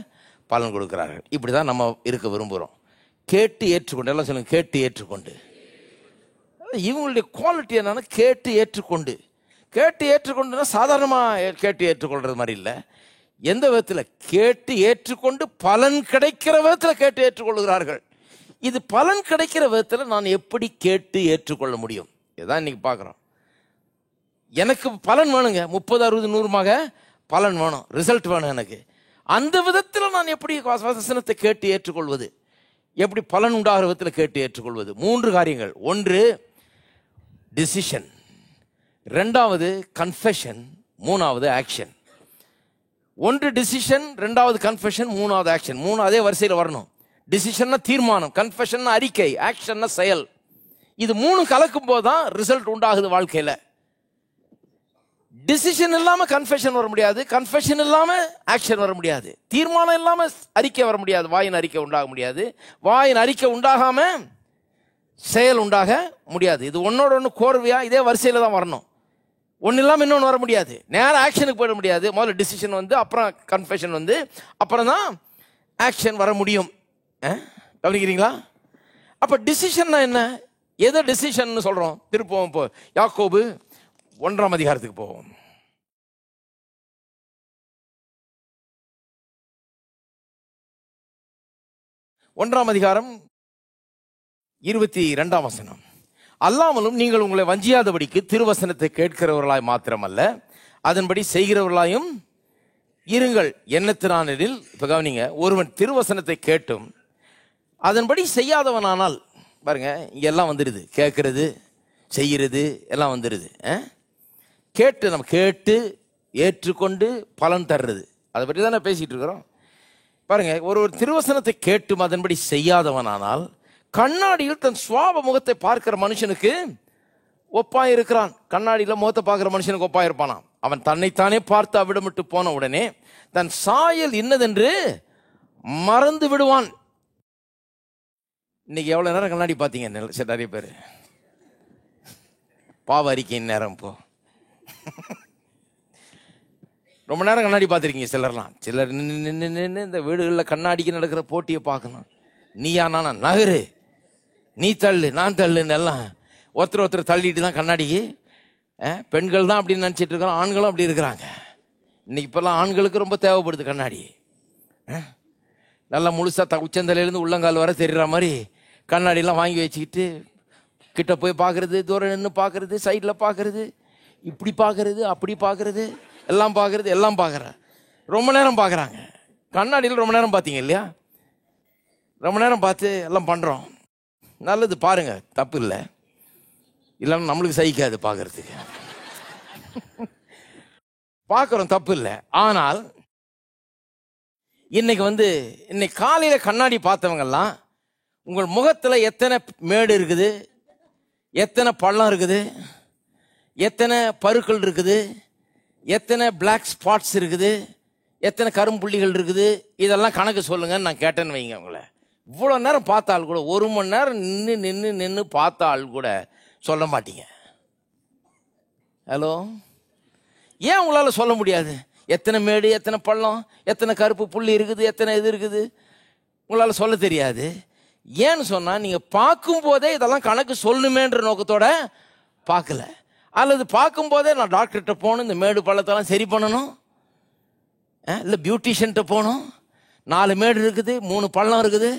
பலன் கொடுக்கிறார்கள். இப்படி தான் நம்ம இருக்க விரும்புகிறோம். கேட்டு ஏற்றுக்கொண்டு, எல்லாம் சொல்லுங்க, கேட்டு ஏற்றுக்கொண்டு. இவங்களுடைய குவாலிட்டி என்னன்னா கேட்டு ஏற்றுக்கொண்டு. கேட்டு ஏற்றுக்கொண்டுனா சாதாரணமாக கேட்டு ஏற்றுக்கொள்றது மாதிரி இல்லை. எந்த விதத்தில்? கேட்டு ஏற்றுக்கொண்டு பலன் கிடைக்கிற விதத்தில் கேட்டு ஏற்றுக்கொள்கிறார்கள். இது பலன் கிடைக்கிற விதத்தில் நான் எப்படி கேட்டு ஏற்றுக்கொள்ள முடியும்? இதுதான் இன்னைக்கு பார்க்குறோம். எனக்கு பலன் வேணுங்க, 30, 60, 100 பலன் வேணும், ரிசல்ட் வேணும் எனக்கு. அந்த விதத்தில் நான் எப்படி வசனத்தை கேட்டு ஏற்றுக்கொள்வது? எப்படி பலன் உண்டாகிற விதத்தில் கேட்டு ஏற்றுக்கொள்வது? 3 காரியங்கள். 1 டிசிஷன், 2வது கன்ஃபெஷன், 3வது ஆக்ஷன். 1 டிசிஷன், 2வது கன்ஃபெஷன், 3வது ஆக்ஷன். 3 அதே வரிசையில் வரணும். டிசிஷன்னா தீர்மானம், கன்ஃபெஷன் அறிக்கை, ஆக்ஷன்னா செயல். இது 3 கலக்கும் போது தான் ரிசல்ட் உண்டாகுது வாழ்க்கையில். டிசிஷன் இல்லாமல் கன்ஃபெஷன் வர முடியாது, கன்ஃபெஷன் இல்லாமல் ஆக்ஷன் வர முடியாது, தீர்மானம் இல்லாமல் அறிக்கை வர முடியாது, வாயின் அறிக்கை உண்டாக முடியாது, வாயின் அறிக்கை உண்டாகாம செயல் உண்டாக முடியாது. இது ஒன்னோட ஒன்று கோர்வையா இதே வரிசையில் தான் வரணும். ஒன்று இல்லாமல் இன்னொன்று வர முடியாது. நேரம் ஆக்ஷனுக்கு போயிட முடியாது. முதல்ல டிசிஷன் அப்புறம் கன்ஃபெஷன் அப்புறம் தான் ஆக்ஷன் வர முடியும். கவனிக்கிறீங்களா? அப்போ டிசிஷன்னா என்ன? எதை டிசிஷன் சொல்கிறோம்? திருப்போம், இப்போ யாக்கோபு 1ஆம் அதிகாரத்துக்கு போவோம். 1ஆம் அதிகாரம் 22ஆம் வசனம். அல்லாமலும் நீங்கள் உங்களை வஞ்சியாதபடிக்கு திருவசனத்தை கேட்கிறவர்களாய் மாத்திரமல்ல, அதன்படி செய்கிறவர்களாயும் இருங்கள். எண்ணத்தினானில், இப்போ கவனிங்க, ஒருவன் திருவசனத்தை கேட்டும் அதன்படி செய்யாதவனானால், பாருங்க இங்க எல்லாம் வந்துடுது, கேட்கறது செய்கிறது எல்லாம் வந்துடுது. கேட்டு நம்ம கேட்டு ஏற்றுக்கொண்டு பலன் தர்றது, அதை பற்றி தானே பேசிட்டு இருக்கிறோம். பாருங்க, ஒரு திருவசனத்தை கேட்டும் அதன்படி செய்யாதவனானால் கண்ணாடியில் தன் சுவாப முகத்தை பார்க்கிற மனுஷனுக்கு ஒப்பாய் இருக்கிறான். கண்ணாடியில் முகத்தை பார்க்கிற மனுஷனுக்கு ஒப்பாய் இருப்பானாம். அவன் தன்னைத்தானே பார்த்து அவிடமிட்டு போன உடனே தன் சாயல் இன்னதென்று மறந்து விடுவான். இன்னைக்கு எவ்வளவு நேரம் கண்ணாடி பார்த்தீங்க? நிறைய பேர் பாவ அறிக்கையின் நேரம். இப்போ ரொம்ப நேரம் கண்ணாடி பார்த்துருக்கீங்க சிலர் நின்று இந்த வீடுகளில் கண்ணாடிக்கு நடக்கிற போட்டியை பார்க்கணும். நீயா நானா, நகரு, நீ தள்ளு நான் தள்ளுன்னு எல்லாம் ஒருத்தர் தள்ளிட்டு தான் கண்ணாடிக்கு. பெண்கள் தான் அப்படின்னு நினச்சிட்டு இருக்கிறோம், ஆண்களும் அப்படி இருக்கிறாங்க. இன்னைக்கு இப்போல்லாம் ஆண்களுக்கு ரொம்ப தேவைப்படுது கண்ணாடி. நல்லா முழுசாக உச்சந்தலையிலேருந்து உள்ளங்கால் வர தெரிகிற மாதிரி கண்ணாடிலாம் வாங்கி வச்சுக்கிட்டு கிட்ட போய் பார்க்கறது, தூரம் நின்று பார்க்கறது, சைடில் பார்க்கறது, இப்படி பார்க்கறது, அப்படி பார்க்கறது, எல்லாம் பார்க்கறது, எல்லாம் பார்க்குறேன். ரொம்ப நேரம் பார்க்குறாங்க கண்ணாடியில். ரொம்ப நேரம் பார்த்தீங்க இல்லையா? ரொம்ப நேரம் பார்த்து எல்லாம் பண்ணுறோம். நல்லது, பாருங்க, தப்பு இல்லை. இல்லைன்னா நம்மளுக்கு சகிக்காது பார்க்கறதுக்கு. பார்க்குறோம், தப்பு இல்லை. ஆனால் இன்னைக்கு காலையில் கண்ணாடி பார்த்தவங்கெல்லாம் உங்கள் முகத்தில் எத்தனை மேடு இருக்குது, எத்தனை பள்ளம் இருக்குது, எத்தனை பருக்கள் இருக்குது, எத்தனை பிளாக் ஸ்பாட்ஸ் இருக்குது, எத்தனை கரும்புள்ளிகள் இருக்குது, இதெல்லாம் கணக்கு சொல்லுங்கன்னு நான் கேட்டேன்னு வைங்க. உங்களை இவ்வளோ நேரம் பார்த்தால் கூட, 1 மணி நேரம் நின்று பார்த்தால் கூட சொல்ல மாட்டீங்க. ஹலோ, ஏன் உங்களால் சொல்ல முடியாது? எத்தனை மேடு, எத்தனை பள்ளம், எத்தனை கருப்பு புள்ளி இருக்குது, எத்தனை இது இருக்குது, உங்களால் சொல்ல தெரியாது. ஏன்னு சொன்னால், நீங்கள் பார்க்கும்போதே இதெல்லாம் கணக்கு சொல்லணுமேன்ற நோக்கத்தோட பார்க்கல. அல்லது பார்க்கும்போதே நான் டாக்டர்கிட்ட போகணும், இந்த மேடு பள்ளத்தெல்லாம் சரி பண்ணணும், இல்லை பியூட்டிஷியன்கிட்ட போகணும், 4 மேடு இருக்குது, 3 பள்ளம் இருக்குது,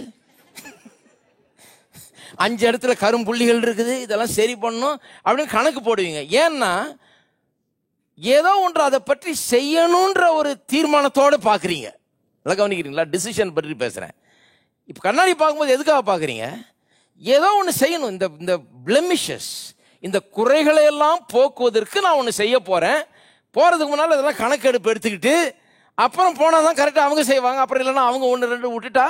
5 இடத்துல கரும்புள்ளிகள் இருக்குது, இதெல்லாம் சரி பண்ணணும் அப்படின்னு கணக்கு போடுவீங்க. ஏன்னா ஏதோ ஒன்று அதை பற்றி செய்யணுன்ற ஒரு தீர்மானத்தோடு பார்க்குறீங்க. எல்லாம் கவனிக்கிறீங்களா? டிசிஷன் பற்றி பேசுகிறேன். இப்போ கண்ணாடி பார்க்கும்போது எதுக்காக பார்க்குறீங்க? ஏதோ ஒன்று செய்யணும். இந்த பிளெமிஷஸ், இந்த குறைகளை எல்லாம் போக்குவதற்கு நான் ஒன்று செய்ய போகிறேன். போகிறதுக்கு முன்னால் இதெல்லாம் கணக்கெடுப்பு எடுத்துக்கிட்டு அப்புறம் போனால் தான் கரெக்டாக அவங்க செய்வாங்க. அப்புறம் இல்லைன்னா அவங்க 1 2 விட்டுட்டா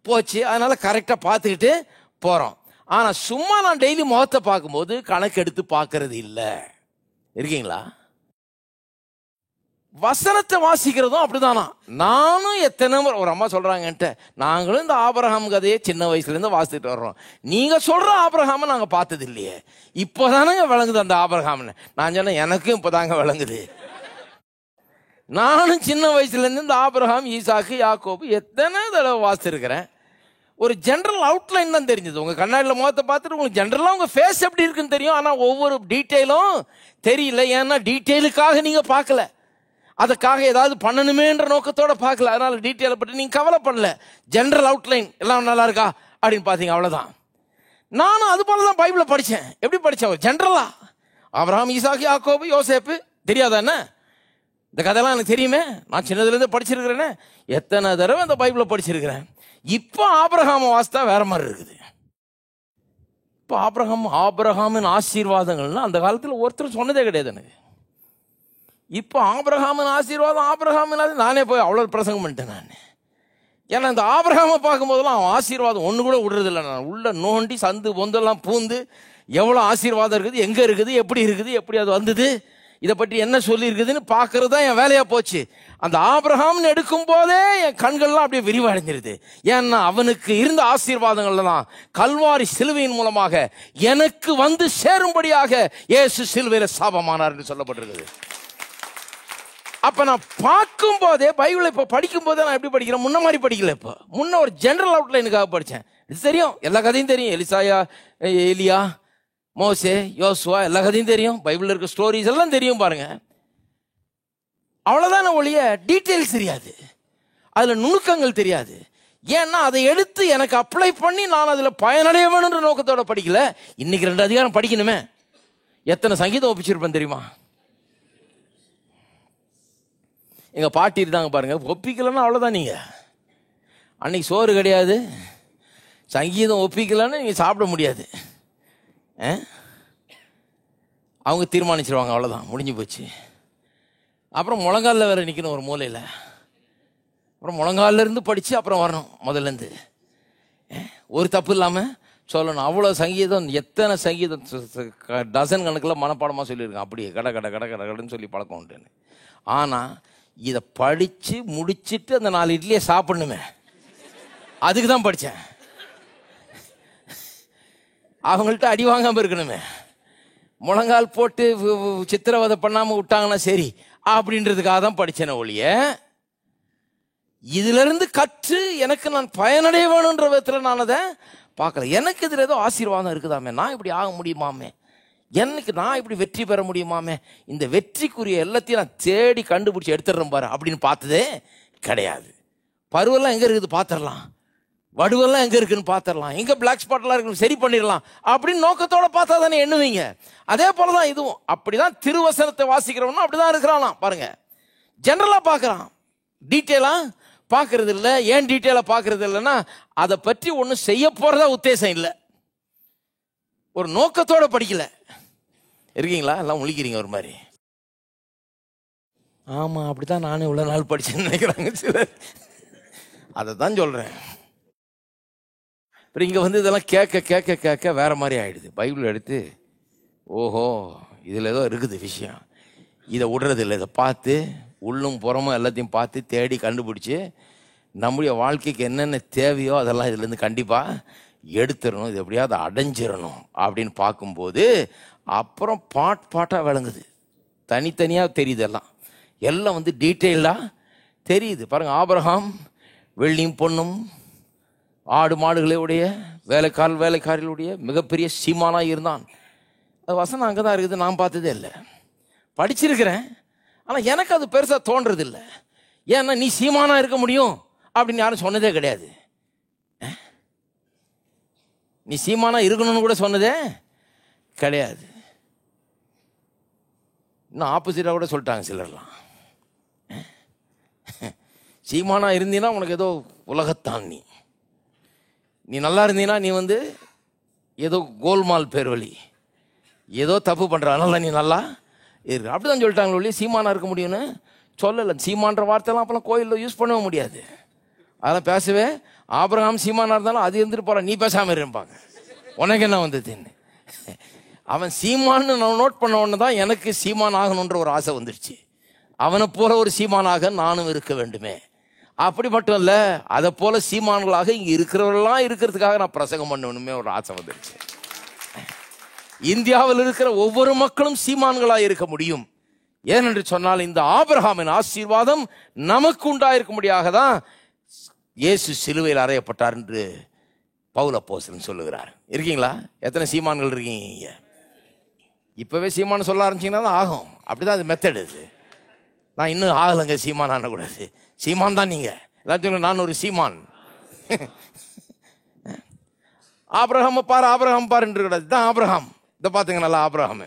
போச்சு. அதனால் கரெக்டாக பார்த்துக்கிட்டு போகிறோம். ஆனால் சும்மா நான் டெய்லி முகத்தை பார்க்கும்போது கணக்கெடுத்து பார்க்கறது இல்லை. இருக்கீங்களா? வசனத்தை வாசிக்கிறதும் அப்படிதானா? நானும் எத்தனை முறை, ஒரு அம்மா சொல்றாங்கன்ட்டு, நாங்களும் இந்த ஆபிரகாம் கதையை சின்ன வயசுலேருந்து வாசித்துட்டு வர்றோம். நீங்க சொல்ற ஆபிரகாமை நாங்கள் பார்த்தது இல்லையே, இப்போதானங்க விளங்குது அந்த ஆபிரகாம்னு. நான் சொன்னேன், எனக்கும் இப்போதாங்க விளங்குது. நானும் சின்ன வயசுலேருந்து இந்த ஆபிரகாம், ஈசாக்கு, யாக்கோபு எத்தனை தடவை வாசிச்சிருக்கிறேன். ஒரு ஜென்ரல் அவுட்லைன் தான் தெரிஞ்சது. உங்கள் கண்ணாடியில் முகத்தை பார்த்துட்டு உங்களுக்கு ஜென்ரலாக உங்கள் ஃபேஸ் எப்படி இருக்குன்னு தெரியும். ஆனால் ஒவ்வொரு டீட்டெயிலும் தெரியல. ஏன்னா டீட்டெயிலுக்காக நீங்கள் பார்க்கல, அதுக்காக ஏதாவது பண்ணணுமேன்ற நோக்கத்தோட பார்க்கல. அதனால டீட்டெயிலை பற்றி நீங்கள் கவலைப்படல. ஜென்ரல் அவுட்லைன் எல்லாம் நல்லா இருக்கா அப்படின்னு பார்த்தீங்க, அவ்வளோதான். நானும் அது போல தான் பைபிளை படித்தேன். எப்படி படித்தேன்? ஜென்ரலா ஆபிரகாம், ஈசாக்கு, யாக்கோபு, யோசேப்பு தெரியாதா என்ன? இந்த கதையெல்லாம் எனக்கு தெரியுமே, நான் சின்னதுலேருந்து படிச்சிருக்கிறேனே, எத்தனை தடவை அந்த பைபிளை படிச்சிருக்கிறேன். இப்போ ஆபிரகாமை வாசித்தா வேற மாதிரி இருக்குது. இப்போ ஆபிரகாமின் ஆசீர்வாதங்கள்னா அந்த காலத்தில் ஒருத்தர் சொன்னதே கிடையாது எனக்கு. இப்போ ஆபிரகாமின் ஆசீர்வாதம் நானே போய் அவ்வளோ பிரசங்கம் பண்ணிட்டேன் நான். ஏன்னா இந்த ஆபிரகாமை பார்க்கும்போதெல்லாம் அவன் ஆசீர்வாதம் ஒன்று கூட விடுறதில்லை. நான் உள்ள நோண்டி சந்து பொந்தெல்லாம் பூந்து எவ்வளோ ஆசீர்வாதம் இருக்குது, எங்கே இருக்குது, எப்படி அது வந்தது, இதை பற்றி என்ன சொல்லியிருக்குதுன்னு பார்க்கறது தான் என் வேலையாக போச்சு. அந்த ஆபிரகாம்னு எடுக்கும் போதே என் கண்கள்லாம் அப்படியே விரிவடைஞ்சிருது. ஏன்னா அவனுக்கு இருந்த ஆசீர்வாதங்கள்ல தான் கல்வாரி சிலுவையின் மூலமாக எனக்கு வந்து சேரும்படியாக இயேசு சிலுவையில் சாபமானார் என்று சொல்லப்பட்டிருக்குது. அப்ப நான் பார்க்கும் போதே, பைபிளை இப்போ படிக்கும் போதே நான் எப்படி படிக்கிறேன்? முன்ன மாதிரி படிக்கல. இப்போ முன்ன ஒரு ஜெனரல் அவுட்லைனுக்காக படித்தேன். இது தெரியும், எல்லா கதையும் தெரியும். எலிசாயா, எலியா, மோசே, யோசுவா, எல்லா கதையும் தெரியும். பைபிளில் இருக்க ஸ்டோரிஸ் எல்லாம் தெரியும் பாருங்க. அவ்வளோதான ஒழிய டீட்டெயில்ஸ் தெரியாது, அதில் நுணுக்கங்கள் தெரியாது. ஏன்னா அதை எடுத்து எனக்கு அப்ளை பண்ணி நான் அதில் பயனடைய வேணுன்ற நோக்கத்தோட படிக்கல. இன்னைக்கு 2 அதிகாரம் படிக்கணுமே, எத்தனை சங்கீதம் ஒப்பிச்சிருப்பேன் தெரியுமா? எங்கள் பாட்டி இருந்தாங்க பாருங்க, ஒப்பிக்கலன்னா அவ்வளோதான். நீங்கள் அன்னைக்கு சோறு கிடையாது, சங்கீதம் ஒப்பிக்கலன்னு நீங்கள் சாப்பிட முடியாது. அவங்க தீர்மானிச்சிருவாங்க, அவ்வளோதான், முடிஞ்சு போச்சு. அப்புறம் முழங்காலில் வேறு நிற்கணும் ஒரு மூலையில். அப்புறம் முழங்காலிலேருந்து படித்து அப்புறம் வரணும் முதல்லேருந்து. ஒரு தப்பு இல்லாமல் சொல்லணும். அவ்வளோ சங்கீதம், எத்தனை சங்கீதம், டசன் கணக்கில் மனப்பாடமாக சொல்லியிருக்கேன். அப்படியே கட கட கட கட கடன்னு சொல்லி பழக்கம் உண்டுன்னு. ஆனால் இதை படித்து முடிச்சுட்டு அந்த 4 இட்லியை சாப்பிடணுமே, அதுக்கு தான் படித்தேன். அவங்கள்ட்ட அடி வாங்காமல் இருக்கணுமே, முழங்கால் போட்டு சித்திரவதை பண்ணாமல் விட்டாங்கன்னா சரி அப்படின்றதுக்காக தான் படித்தேன ஒழிய, இதிலிருந்து கற்று எனக்கு நான் பயனடைய வேணுன்ற விதத்தில் நான் அதை பார்க்கல. எனக்கு இதில் ஏதோ ஆசீர்வாதம் இருக்குதாமே, நான் இப்படி ஆக முடியுமாமே, எனக்கு நான் இப்படி வெற்றி பெற முடியுமாமே, இந்த வெற்றிக்குரிய எல்லாத்தையும் நான் தேடி கண்டுபிடிச்சி எடுத்துடுறேன் பாரு அப்படின்னு பார்த்ததே கிடையாது. பருவெல்லாம் எங்கே இருக்குது பார்த்துடலாம், வடுவெல்லாம் எங்கே இருக்குன்னு பார்த்துடலாம், எங்கே பிளாக் ஸ்பாட்லாம் இருக்குன்னு சரி பண்ணிடலாம் அப்படின்னு நோக்கத்தோடு பார்த்தா தானே எண்ணுவீங்க. அதே போல தான் இதுவும். அப்படிதான் திருவசனத்தை வாசிக்கிறவனும் அப்படிதான் இருக்கிறானா பாருங்க. ஜெனரலாக பார்க்குறான், டீட்டெயிலாக பார்க்கறது இல்லை. ஏன் டீட்டெயிலாக பார்க்கறது இல்லைன்னா, அதை பற்றி ஒன்றும் செய்ய போகிறதா உத்தேசம் இல்லை, ஒரு நோக்கத்தோடு படிக்கல. இருக்கீங்களா? எல்லாம் முழிக்கிறீங்க ஒரு மாதிரி. ஆமாம், அப்படித்தான் நானே இவ்வளோ நாள் படித்தேன்னு நினைக்கிறாங்க சிலர். அதை தான் சொல்கிறேன். அப்புறம் இங்கே வந்து இதெல்லாம் கேட்க கேட்க கேட்க வேற மாதிரி ஆயிடுது. பைபிள் எடுத்து ஓஹோ இதில் ஏதோ இருக்குது விஷயம், இதை விடுறது இல்லை. இதை பார்த்து உள்ளும் புறமும் எல்லாத்தையும் பார்த்து தேடி கண்டுபிடிச்சி நம்முடைய வாழ்க்கைக்கு என்னென்ன தேவையோ அதெல்லாம் இதுலேருந்து கண்டிப்பாக எடுத்துடணும், இது எப்படியாவது அடைஞ்சிடணும் அப்படின்னு பார்க்கும்போது அப்புறம் பாட்டாக விளங்குது, தனித்தனியாக தெரியுது, எல்லாம் வந்து டீட்டெயில்டாக தெரியுது. பாருங்கள், ஆபிரகாம் வெள்ளியும் பொண்ணும் ஆடு மாடுகளுடைய வேலைக்காரர்களுடைய மிகப்பெரிய சீமானாக இருந்தான். அது வசனம் அங்கே தான் இருக்குது, நான் பார்த்ததே இல்லை. படிச்சிருக்கிறேன், ஆனால் எனக்கு அது பெருசாக தோன்றது இல்லை. ஏன்னா நீ சீமானாக இருக்க முடியும் அப்படின்னு யாரும் சொன்னதே கிடையாது. நீ சீமானாக இருக்கணும்னு கூட சொன்னதே கிடையாது. இன்னும் ஆப்போசிட்டாக கூட சொல்லிட்டாங்க சிலர்லாம். சீமானாக இருந்தீன்னா உனக்கு ஏதோ உலகத்தான், நீ நல்லா இருந்தீன்னா நீ வந்து ஏதோ கோல்மால் பேர் வழி ஏதோ தப்பு பண்ணுற, அதனால நீ நல்லா இருக்கு அப்படி தான் சொல்லிட்டாங்களோ இல்லையா சீமானாக இருக்க முடியும்னு சொல்லலை. சீமான்ற வார்த்தைலாம் அப்போலாம் கோயிலில் யூஸ் பண்ணவே முடியாது, அதெல்லாம் பேசவே. ஆபிரகாம் சீமானாக இருந்தாலும் அது இருந்துட்டு போகிற, நீ பேசாமல் இருப்பாங்க, உனக்கு என்ன வந்ததுன்னு. அவன் சீமான்னு நான் நோட் பண்ண உடனே தான் எனக்கு சீமான் ஆகணுன்ற ஒரு ஆசை வந்துடுச்சு. அவனை போல ஒரு சீமானாக நானும் இருக்க வேண்டுமே. அப்படி மட்டும் இல்லை, அதை போல சீமான்களாக இங்கே இருக்கிறவர்களாம் இருக்கிறதுக்காக நான் பிரசங்கம் பண்ணணுமே ஒரு ஆசை வந்துடுச்சு. இந்தியாவில் இருக்கிற ஒவ்வொரு மக்களும் சீமான்களாக இருக்க முடியும். ஏனென்று சொன்னால் இந்த ஆபிரகாமின் ஆசீர்வாதம் நமக்கு உண்டாயிருக்கும்படியாக தான் இயேசு சிலுவையில் அறையப்பட்டார் என்று பவுல் அப்போஸ்தலன் சொல்லுகிறார். இருக்கீங்களா? எத்தனை சீமான்கள் இருக்கீங்க? இப்போவே சீமான் சொல்ல ஆரம்பிச்சிங்கன்னா தான் ஆகும். அப்படிதான் அது மெத்தட். இது நான் இன்னும் ஆகலைங்க சீமான் ஆனக்கூடாது. சீமான் தான் நீங்கள் எல்லாத்தையும், நான் ஒரு சீமான். ஆபிரகாம் பாரு, ஆபிரகாம் பாரு என்று கூடாது. தான் ஆபிரகாம், இதை பார்த்துங்க நல்லா, ஆபிரகாம்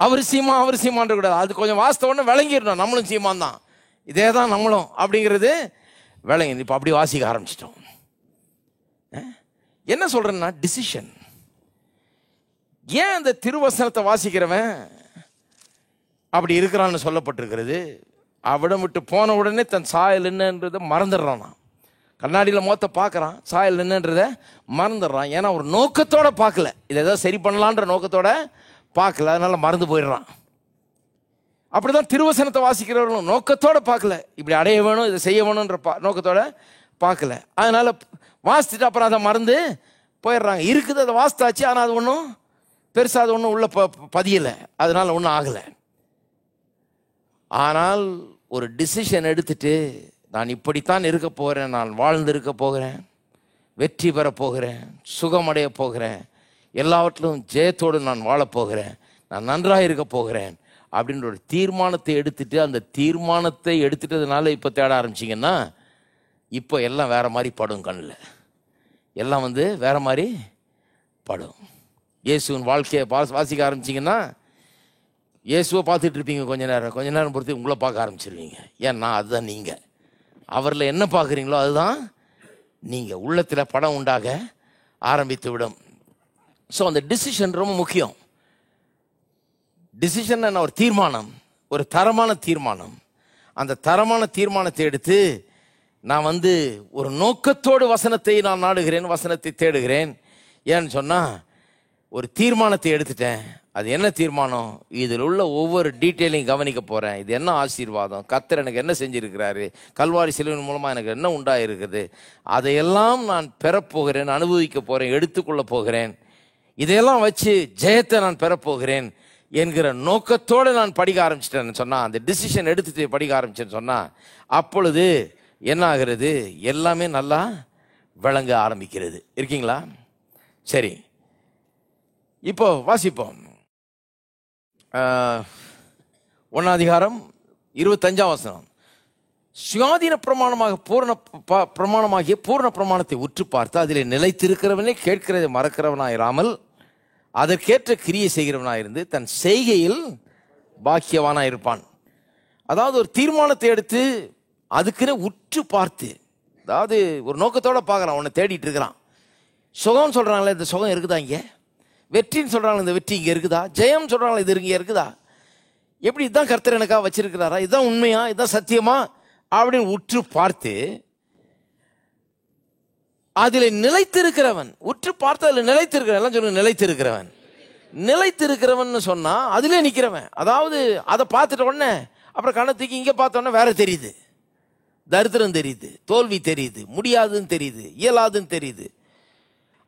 அவர் சீமான் கூடாது. அது கொஞ்சம் வாசித்த உடனே விளங்கிடணும், நம்மளும் சீமான் தான், இதே தான் நம்மளும் அப்படிங்கிறது விளங்கி. இப்போ அப்படி வாசிக்க ஆரம்பிச்சிட்டோம். என்ன சொல்றேன்னா டிசிஷன். ஏன் அந்த திருவசனத்தை வாசிக்கிறவன் அப்படி இருக்கிறான்னு சொல்லப்பட்டிருக்கிறது. அவிடம் விட்டு போன உடனே தன் சாயல் என்னன்றதை மறந்துடுறான். கண்ணாடியில் முகத்தை பார்க்குறான், சாயல் என்னன்றதை மறந்துடுறான். ஏன்னா ஒரு நோக்கத்தோட பார்க்கல, இதை ஏதாவது சரி பண்ணலான்ற நோக்கத்தோட பார்க்கல, அதனால மறந்து போயிடுறான். அப்படிதான் திருவசனத்தை வாசிக்கிறவர்களும் நோக்கத்தோட பார்க்கல, இப்படி அடைய வேணும், இதை செய்ய வேணுன்ற நோக்கத்தோட பார்க்கல. அதனால வாசிச்சுட்டு அப்புறம் அதை மறந்து போயிடுறாங்க. இருக்குது, அதை வாசித்தாச்சு, ஆனால் அது ஒன்றும் பெருசாக அது ஒன்றும் உள்ள பதியலை, அதனால ஒன்றும் ஆகலை. ஆனால் ஒரு டிசிஷன் எடுத்துட்டு நான் இப்படித்தான் இருக்க போகிறேன், நான் வாழ்ந்து இருக்க போகிறேன், வெற்றி பெற போகிறேன், சுகமடைய போகிறேன், எல்லாவற்றிலும் ஜெயத்தோடு நான் வாழப்போகிறேன், நான் நன்றாக இருக்க போகிறேன் அப்படின்ற ஒரு தீர்மானத்தை எடுத்துட்டு, அந்த தீர்மானத்தை எடுத்துட்டதுனால இப்போ தேட ஆரம்பிச்சிங்கன்னா இப்போ எல்லாம் வேற மாதிரி படும், கண்ணில் எல்லாம் வந்து வேற மாதிரி படும். இயேசுவின் வாழ்க்கையை வாசிக்க ஆரம்பிச்சிங்கன்னா இயேசுவை பார்த்துட்டு இருப்பீங்க கொஞ்ச நேரம் பொறுத்து உங்களை பார்க்க ஆரம்பிச்சிருவீங்க. ஏன்னா அதுதான் நீங்கள். அவரில் என்ன பார்க்குறீங்களோ அதுதான் நீங்கள். உள்ளத்தில் படம் உண்டாக ஆரம்பித்து விடும். ஸோ அந்த டிசிஷன் ரொம்ப முக்கியம். டிசிஷன் என்ன? ஒரு தீர்மானம், ஒரு தரமான தீர்மானம். அந்த தரமான தீர்மானத்தை எடுத்து நான் வந்து ஒரு நோக்கத்தோடு வசனத்தை நான் நாடுகிறேன், வசனத்தை தேடுகிறேன். ஏன்னு சொன்னால் ஒரு தீர்மானத்தை எடுத்துட்டேன். அது என்ன தீர்மானம்? இதில் உள்ள ஒவ்வொரு டீட்டெயிலையும் கவனிக்க போகிறேன். இது என்ன ஆசீர்வாதம், கர்த்தர் எனக்கு என்ன செஞ்சுருக்கிறாரு, கல்வாரி சிலுவையின் மூலமாக எனக்கு என்ன உண்டாயிருக்குது, அதையெல்லாம் நான் பெறப்போகிறேன், அனுபவிக்க போகிறேன், எடுத்துக்கொள்ள போகிறேன். இதையெல்லாம் வச்சு ஜெயத்தை நான் பெறப்போகிறேன் என்கிற நோக்கத்தோடு நான் படிக்க ஆரம்பிச்சிட்டேன்னு சொன்னால், அந்த டிசிஷன் எடுத்துட்டு படிக்க ஆரம்பிச்சேன்னு சொன்னால், அப்பொழுது என்ன ஆகிறது? எல்லாமே நல்லா விளங்க ஆரம்பிக்கிறது. இருக்கீங்களா? சரி, இப்போ வாசிப்போம். 1:25 சுயாதீன பிரமாணமாக பிரமாணமாகிய பூர்ண பிரமாணத்தை உற்று பார்த்து அதில் நிலைத்திருக்கிறவனே கேட்கிறதை மறக்கிறவனாயிராமல் அதற்கேற்ற கிரியை செய்கிறவனாயிருந்து தன் செய்கையில் பாக்கியவானாயிருப்பான். அதாவது ஒரு தீர்மானத்தை எடுத்து அதுக்குன்னு உற்று பார்த்து, அதாவது ஒரு நோக்கத்தோட பார்க்குறான், உன்னை தேடிட்டு இருக்கிறான். சுகம் சொல்கிறாங்களே, இந்த சுகம் இருக்குதா இங்கே? வெற்றின்னு சொல்கிறாங்க, இந்த வெற்றி இங்கே இருக்குதா? ஜெயம் சொல்கிறாங்களே, இது இங்கே இருக்குதா? எப்படி இதுதான் கர்த்தர் எனக்காக வச்சிருக்கிறாரா? இதுதான் உண்மையா? இதுதான் சத்தியமா? அப்படின்னு உற்று பார்த்து அதில் நிலைத்திருக்கிறவன், உற்று பார்த்து அதில் நிலைத்திருக்கிறவன், எல்லாம் சொல்லுங்க, நிலைத்திருக்கிறவன். நிலைத்திருக்கிறவன் சொன்னா அதிலே நிக்கிறவன். அதாவது அதை பார்த்துட்ட உடனே அப்புறம் கணத்துக்கு இங்க பார்த்த உடனே வேற தெரியுது, தரித்திரம் தெரியுது, தோல்வி தெரியுது, முடியாதுன்னு தெரியுது, இயலாதுன்னு தெரியுது.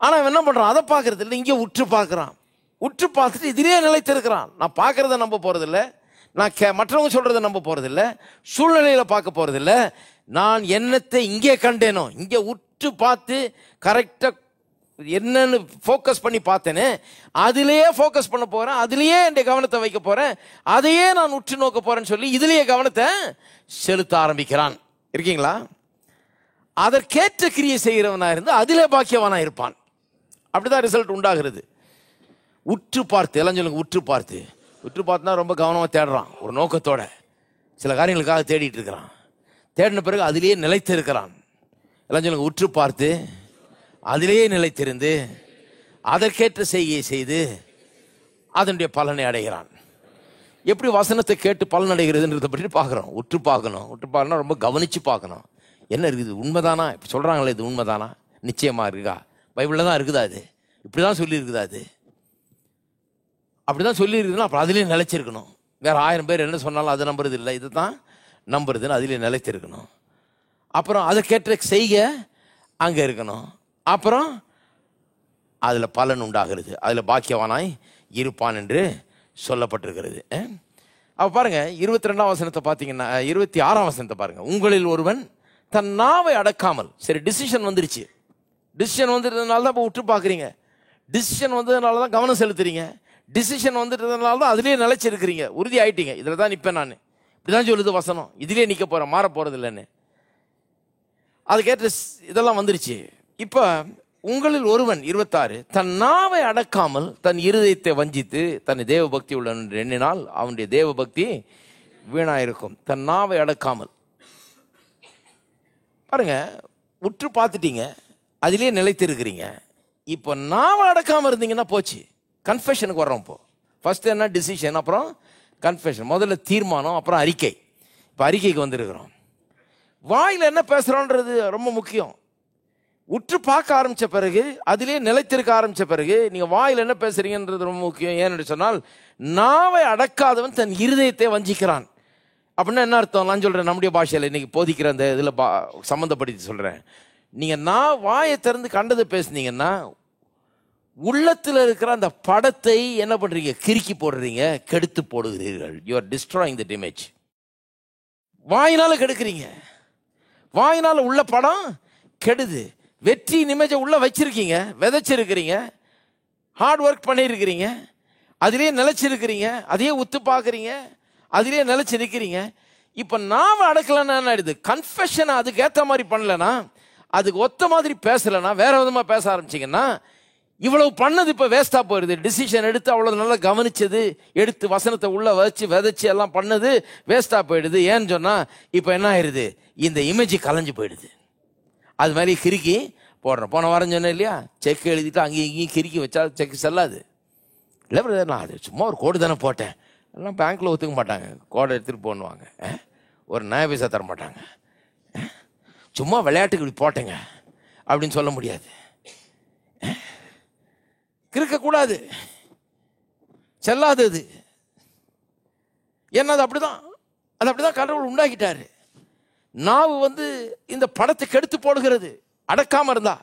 ஆனா அவன் என்ன பண்றான்? அதை பார்க்கறது இல்லை, இங்கே உற்று பார்க்கறான். உற்று பார்த்துட்டு இதிலே நிலைத்திருக்கிறான். நான் பார்க்கறத நம்ப போறதில்லை, நான் மற்றவங்க சொல்றதை நம்ப போறதில்லை, சூழ்நிலையில பார்க்க போறதில்லை. நான் என்னத்தை இங்கே கண்டேனோ, இங்கே உற்று பார்த்து கரெக்டா என்னன்னு ஃபோக்கஸ் பண்ணி பார்த்தேனே, அதிலேயே ஃபோக்கஸ் பண்ண போறேன், அதிலேயே என் கவனத்தை வைக்க போறேன், அதையே நான் உற்று நோக்க போறேன்னு சொல்லி இதிலேயே கவனத்தை செலுத்த ஆரம்பிக்கிறான். இருக்கீங்களா? அதற்கேற்ற கிரியை செய்கிறவனா இருந்து அதிலே பாக்கியவனா இருப்பான். அப்படிதான் ரிசல்ட் உண்டாகிறது. உற்று பார்த்து, எல்லாம் சொல்லுங்க, உற்று பார்த்து. உற்று பார்த்துனா ரொம்ப கவனமாக தேடுறான், ஒரு நோக்கத்தோட சில காரியங்களுக்காக தேடிட்டு இருக்கிறான். தேடின பிறகு அதிலேயே நிலைத்து இருக்கிறான். எல்லாம் சொல்லுங்க, உற்று பார்த்து அதிலேயே நிலைத்திருந்து அதற்கேற்ற செய்கையை செய்து அதனுடைய பலனை அடைகிறான். எப்படி வசனத்தை கேட்டு பலன் அடைகிறதுன்றதை பற்றி பார்க்குறோம். உற்று பார்க்கணும். உற்று பார்க்கணும், ரொம்ப கவனித்து பார்க்கணும். என்ன இருக்குது, உண்மைதானா? இப்போ சொல்கிறாங்களே, இது உண்மைதானா? நிச்சயமாக இருக்கா? பைபிளில் தான் இருக்குதா? அது இப்படி தான் சொல்லியிருக்குதா? அது அப்படி தான் சொல்லியிருக்குதுன்னா அப்புறம் அதிலே நிலைச்சிருக்கணும். வேறு 1000 பேர் என்ன சொன்னாலும் அது நம்புறது இல்லை, இது தான் நம்புறதுன்னு அதிலே நிலைத்திருக்கணும். அப்புறம் அதற்கேற்ற செய்கை அங்கே இருக்கணும். அப்புறம் அதில் பலன் உண்டாகிறது, அதில் பாக்கியவானாய் இருப்பான் என்று சொல்லப்பட்டிருக்கிறது. அப்போ பாருங்க, 22ஆம் வசனத்தை பார்த்தீங்கன்னா, 26ஆம் வசனத்தை பாருங்க. உங்களில் ஒருவன் தன் நாவை அடக்காமல், சரி டிசிஷன் வந்துருச்சு, டிசிஷன் வந்துட்டதுனால தான் இப்போ விட்டு பார்க்குறீங்க, டிசிஷன் வந்ததுனால தான் கவனம் செலுத்துறீங்க, டிசிஷன் வந்துட்டதுனால தான் அதுலேயே நிலைச்சிருக்கிறீங்க, உறுதி ஆயிட்டீங்க, இதில் தான் நிற்பேன் நான், இப்படிதான் சொல்லுது வசனம், இதுலேயே நிற்க போகிறேன், மாற போகிறது இல்லைன்னு. அதுக்கேற்ற இதெல்லாம் வந்துருச்சு. இப்போ உங்களில் ஒருவன் 26 தன் நாவை அடக்காமல் தன் இருதயத்தை வஞ்சித்து தன் தேவ பக்தி உள்ள எண்ணினால் அவனுடைய தேவ பக்தி வீணாயிருக்கும். தன் நாவை அடக்காமல் பாருங்க, உற்று பார்த்துட்டீங்க, அதிலே நிலைத்து இருக்கிறீங்க. இப்போ நாவை அடக்காமல் இருந்தீங்கன்னா போச்சு. கன்ஃபெஷனுக்கு வர்றோம். இப்போ ஃபர்ஸ்ட் என்ன? டிசிஷன், அப்புறம் கன்ஃபெஷன். முதல்ல தீர்மானம், அப்புறம் அறிக்கை. இப்போ அறிக்கைக்கு வந்திருக்கிறோம். வாயில் என்ன பேசுகிறோன்றது ரொம்ப முக்கியம். உற்று பார்க்க ஆரம்பித்த பிறகு, அதிலே நிலைத்திருக்க ஆரம்பித்த பிறகு நீங்கள் வாயில் என்ன பேசுறீங்கன்றது ரொம்ப முக்கியம். ஏன்னு சொன்னால், நாவை அடக்காதவன் தன் இருதயத்தை வஞ்சிக்கிறான். அப்படின்னா என்ன அர்த்தம்? நான் சொல்கிறேன், நம்முடைய பாஷையில் இன்னைக்கு போதிக்கிற அந்த இதில் சம்மந்தப்படுத்தி சொல்கிறேன். நீங்கள் நான் வாயை திறந்து கண்டதை பேசுனீங்கன்னா உள்ளத்தில் இருக்கிற அந்த படத்தை என்ன பண்ணுறீங்க? கிறுக்கி போடுறீங்க, கெடுத்து போடுகிறீர்கள். You are destroying that image. வாயினால கெடுக்கிறீங்க. வாயினால உள்ள படம் கெடுது. வெற்றி இமேஜை உள்ள வச்சிருக்கீங்க, விதைச்சிருக்கிறீங்க, ஹார்ட் ஒர்க் பண்ணியிருக்கிறீங்க, அதிலே நிலைச்சிருக்கிறீங்க, அதையே உத்து பார்க்குறீங்க, அதிலே நிலைச்சி நிற்கிறீங்க. இப்போ நாம அடக்கலன்னா என்ன ஆயிடுது? கன்ஃபெஷனை அதுக்கு ஏற்ற மாதிரி பண்ணலன்னா, அதுக்கு ஒத்த மாதிரி பேசலைன்னா, வேற விதமாக பேச ஆரம்பிச்சிங்கன்னா, இவ்வளவு பண்ணது இப்போ வேஸ்ட்டாக போயிடுது. டிசிஷன் எடுத்து அவ்வளோ நல்லா கவனிச்சது, எடுத்து வசனத்தை உள்ள வச்சு விதைச்சி எல்லாம் பண்ணது வேஸ்ட்டாக போயிடுது. ஏன்னு சொன்னால் இப்போ என்ன ஆயிடுது? இந்த இமேஜ் கலைஞ்சு போயிடுது. அது மாதிரி கிறுக்கி போடுறோம். போன வாரம் சொன்னேன் இல்லையா, செக் எழுதிட்டு அங்கேயும் இங்கேயும் கிறுக்கி வச்சா செக் செல்லாது. இல்லை பிரதர், நான் அது சும்மா ஒரு கோடு தானே போட்டேன், எல்லாம் பேங்க்கில் ஒத்துக்க மாட்டாங்க, கோடை எடுத்துகிட்டு போடுவாங்க, ஒரு நய பைசா தர மாட்டாங்க. சும்மா விளையாட்டுக்கு இப்படி போட்டேங்க அப்படின்னு சொல்ல முடியாது. கிறுக்கக்கூடாது, செல்லாது அது. ஏன்னா அது அப்படிதான் கடவுள் உண்டாக்கிட்டாரு. நாவு இந்த படத்தை கெடுத்து போடுகிறது. அடக்காம இருந்தா,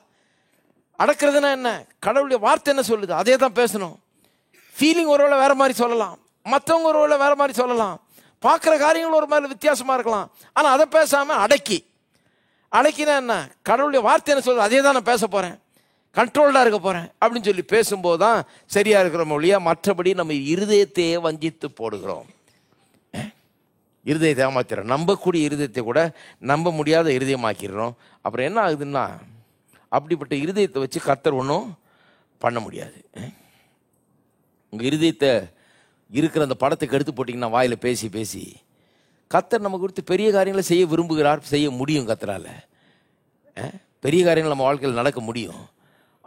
அடக்கிறதுனா என்ன? கடவுளுடைய வார்த்தை என்ன சொல்லுது அதே தான் பேசணும். ஃபீலிங் ஒருவேளை வேற மாதிரி சொல்லலாம், மற்றவங்க ஒருவேளை வேற மாதிரி சொல்லலாம், பார்க்குற காரியங்கள் ஒரு மாதிரி வித்தியாசமா இருக்கலாம். ஆனால் அதை பேசாம அடக்கினா என்ன? கடவுளுடைய வார்த்தை என்ன சொல்லுது அதே தான் நான் பேச போறேன், கண்ட்ரோல்டாக இருக்க போறேன் அப்படின்னு சொல்லி பேசும்போது தான் சரியா இருக்கிற மொழியா. மற்றபடி நம்ம இருதயத்தையே வஞ்சித்து போடுகிறோம். இருதயத்தை ஏமாத்திடுறோம். நம்பக்கூடிய இருதயத்தை கூட நம்ப முடியாத இருதயமாக்கிடுறோம். அப்புறம் என்ன ஆகுதுன்னா, அப்படிப்பட்ட இருதயத்தை வச்சு கர்த்தர் ஒன்றும் பண்ண முடியாது. உங்கள் இருதயத்தை இருக்கிற அந்த படத்துக்கு எடுத்து போட்டிங்கன்னா, வாயில் பேசி பேசி கர்த்தர் நம்ம குறித்து பெரிய காரியங்களை செய்ய விரும்புகிறார், செய்ய முடியும். கர்த்தரால் பெரிய காரியங்கள் நம்ம வாழ்க்கையில் நடக்க முடியும்.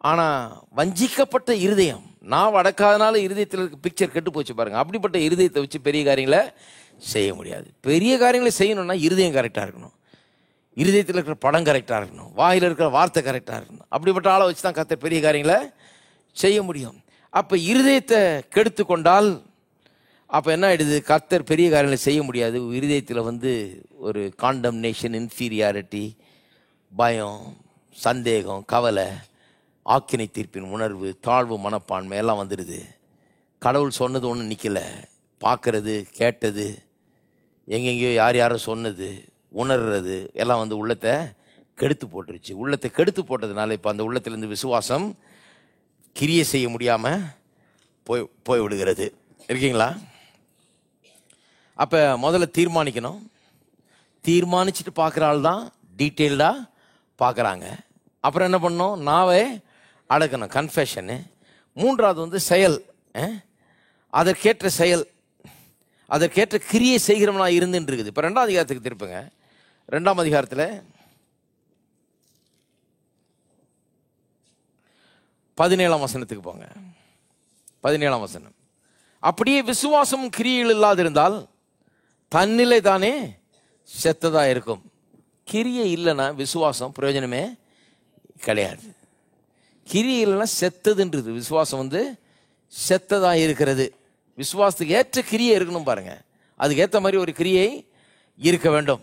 ஆனால் வஞ்சிக்கப்பட்ட இருதயம், நான் அடக்காதனால இருதயத்தில் இருக்க பிக்சர் கெட்டு போச்சு பாருங்க. அப்படிப்பட்ட இருதயத்தை வச்சு பெரிய காரியங்களை செய்ய முடியாது. பெரிய காரியங்களை செய்யணும்னா இருதயம் கரெக்டாக இருக்கணும், இருதயத்தில் இருக்கிற படம் கரெக்டாக இருக்கணும், வாயில் இருக்கிற வார்த்தை கரெக்டாக இருக்கணும். அப்படிப்பட்ட ஆளை வச்சு தான் கர்த்தர் பெரிய காரியங்களை செய்ய முடியும். அப்போ இருதயத்தை கெடுத்து கொண்டால் அப்போ என்ன ஆயிடுது? கர்த்தர் பெரிய காரியங்களை செய்ய முடியாது. இருதயத்தில் ஒரு காண்டம்னேஷன், இன்ஃபீரியாரிட்டி, பயம், சந்தேகம், கவலை, ஆக்கினை தீர்ப்பின் உணர்வு, தாழ்வு மனப்பான்மை எல்லாம் வந்துடுது. கடவுள் சொன்னது ஒன்றும் நிற்கலை. பார்க்கறது, கேட்டது, எங்கெங்கேயோ யார் யாரோ சொன்னது, உணர்றது எல்லாம் உள்ளத்தை கெடுத்து போட்டுருச்சு. உள்ளத்தை கெடுத்து போட்டதுனால இப்போ அந்த உள்ளத்திலேருந்து விசுவாசம் கிரியை செய்ய முடியாமல் போய் விடுகிறது. இருக்கீங்களா? அப்போ முதல்ல தீர்மானிக்கணும். தீர்மானிச்சுட்டு பார்க்குற ஆள் தான் டீட்டெயில்டாக பார்க்குறாங்க. அப்புறம் என்ன பண்ணணும்? நாவை அடக்கணும், கன்ஃபெஷனு. மூன்றாவது செயல், அதற்கேற்ற செயல், அதற்கேற்ற கிரியை செய்கிறவனா இருந்துன்னு இருக்குது. இப்போ 2ஆம் அதிகாரத்துக்கு திருப்புங்க. 2ஆம் அதிகாரத்தில் 17ஆம் வசனத்துக்கு போங்க. 17ஆம் வசனம். அப்படியே விசுவாசம் கிரியைகள் இல்லாதிருந்தால் தன்னிலை தானே செத்ததா இருக்கும். கிரியை இல்லைன்னா விசுவாசம் பிரயோஜனமே கிடையாது. கிரியை இல்லைன்னா செத்ததுன்றது. விசுவாசம் செத்ததா இருக்கிறது. விசுவாசத்துக்கு ஏற்ற கிரியை இருக்கணும் பாருங்க. அதுக்கு ஏற்ற மாதிரி ஒரு கிரியை இருக்க வேண்டும்.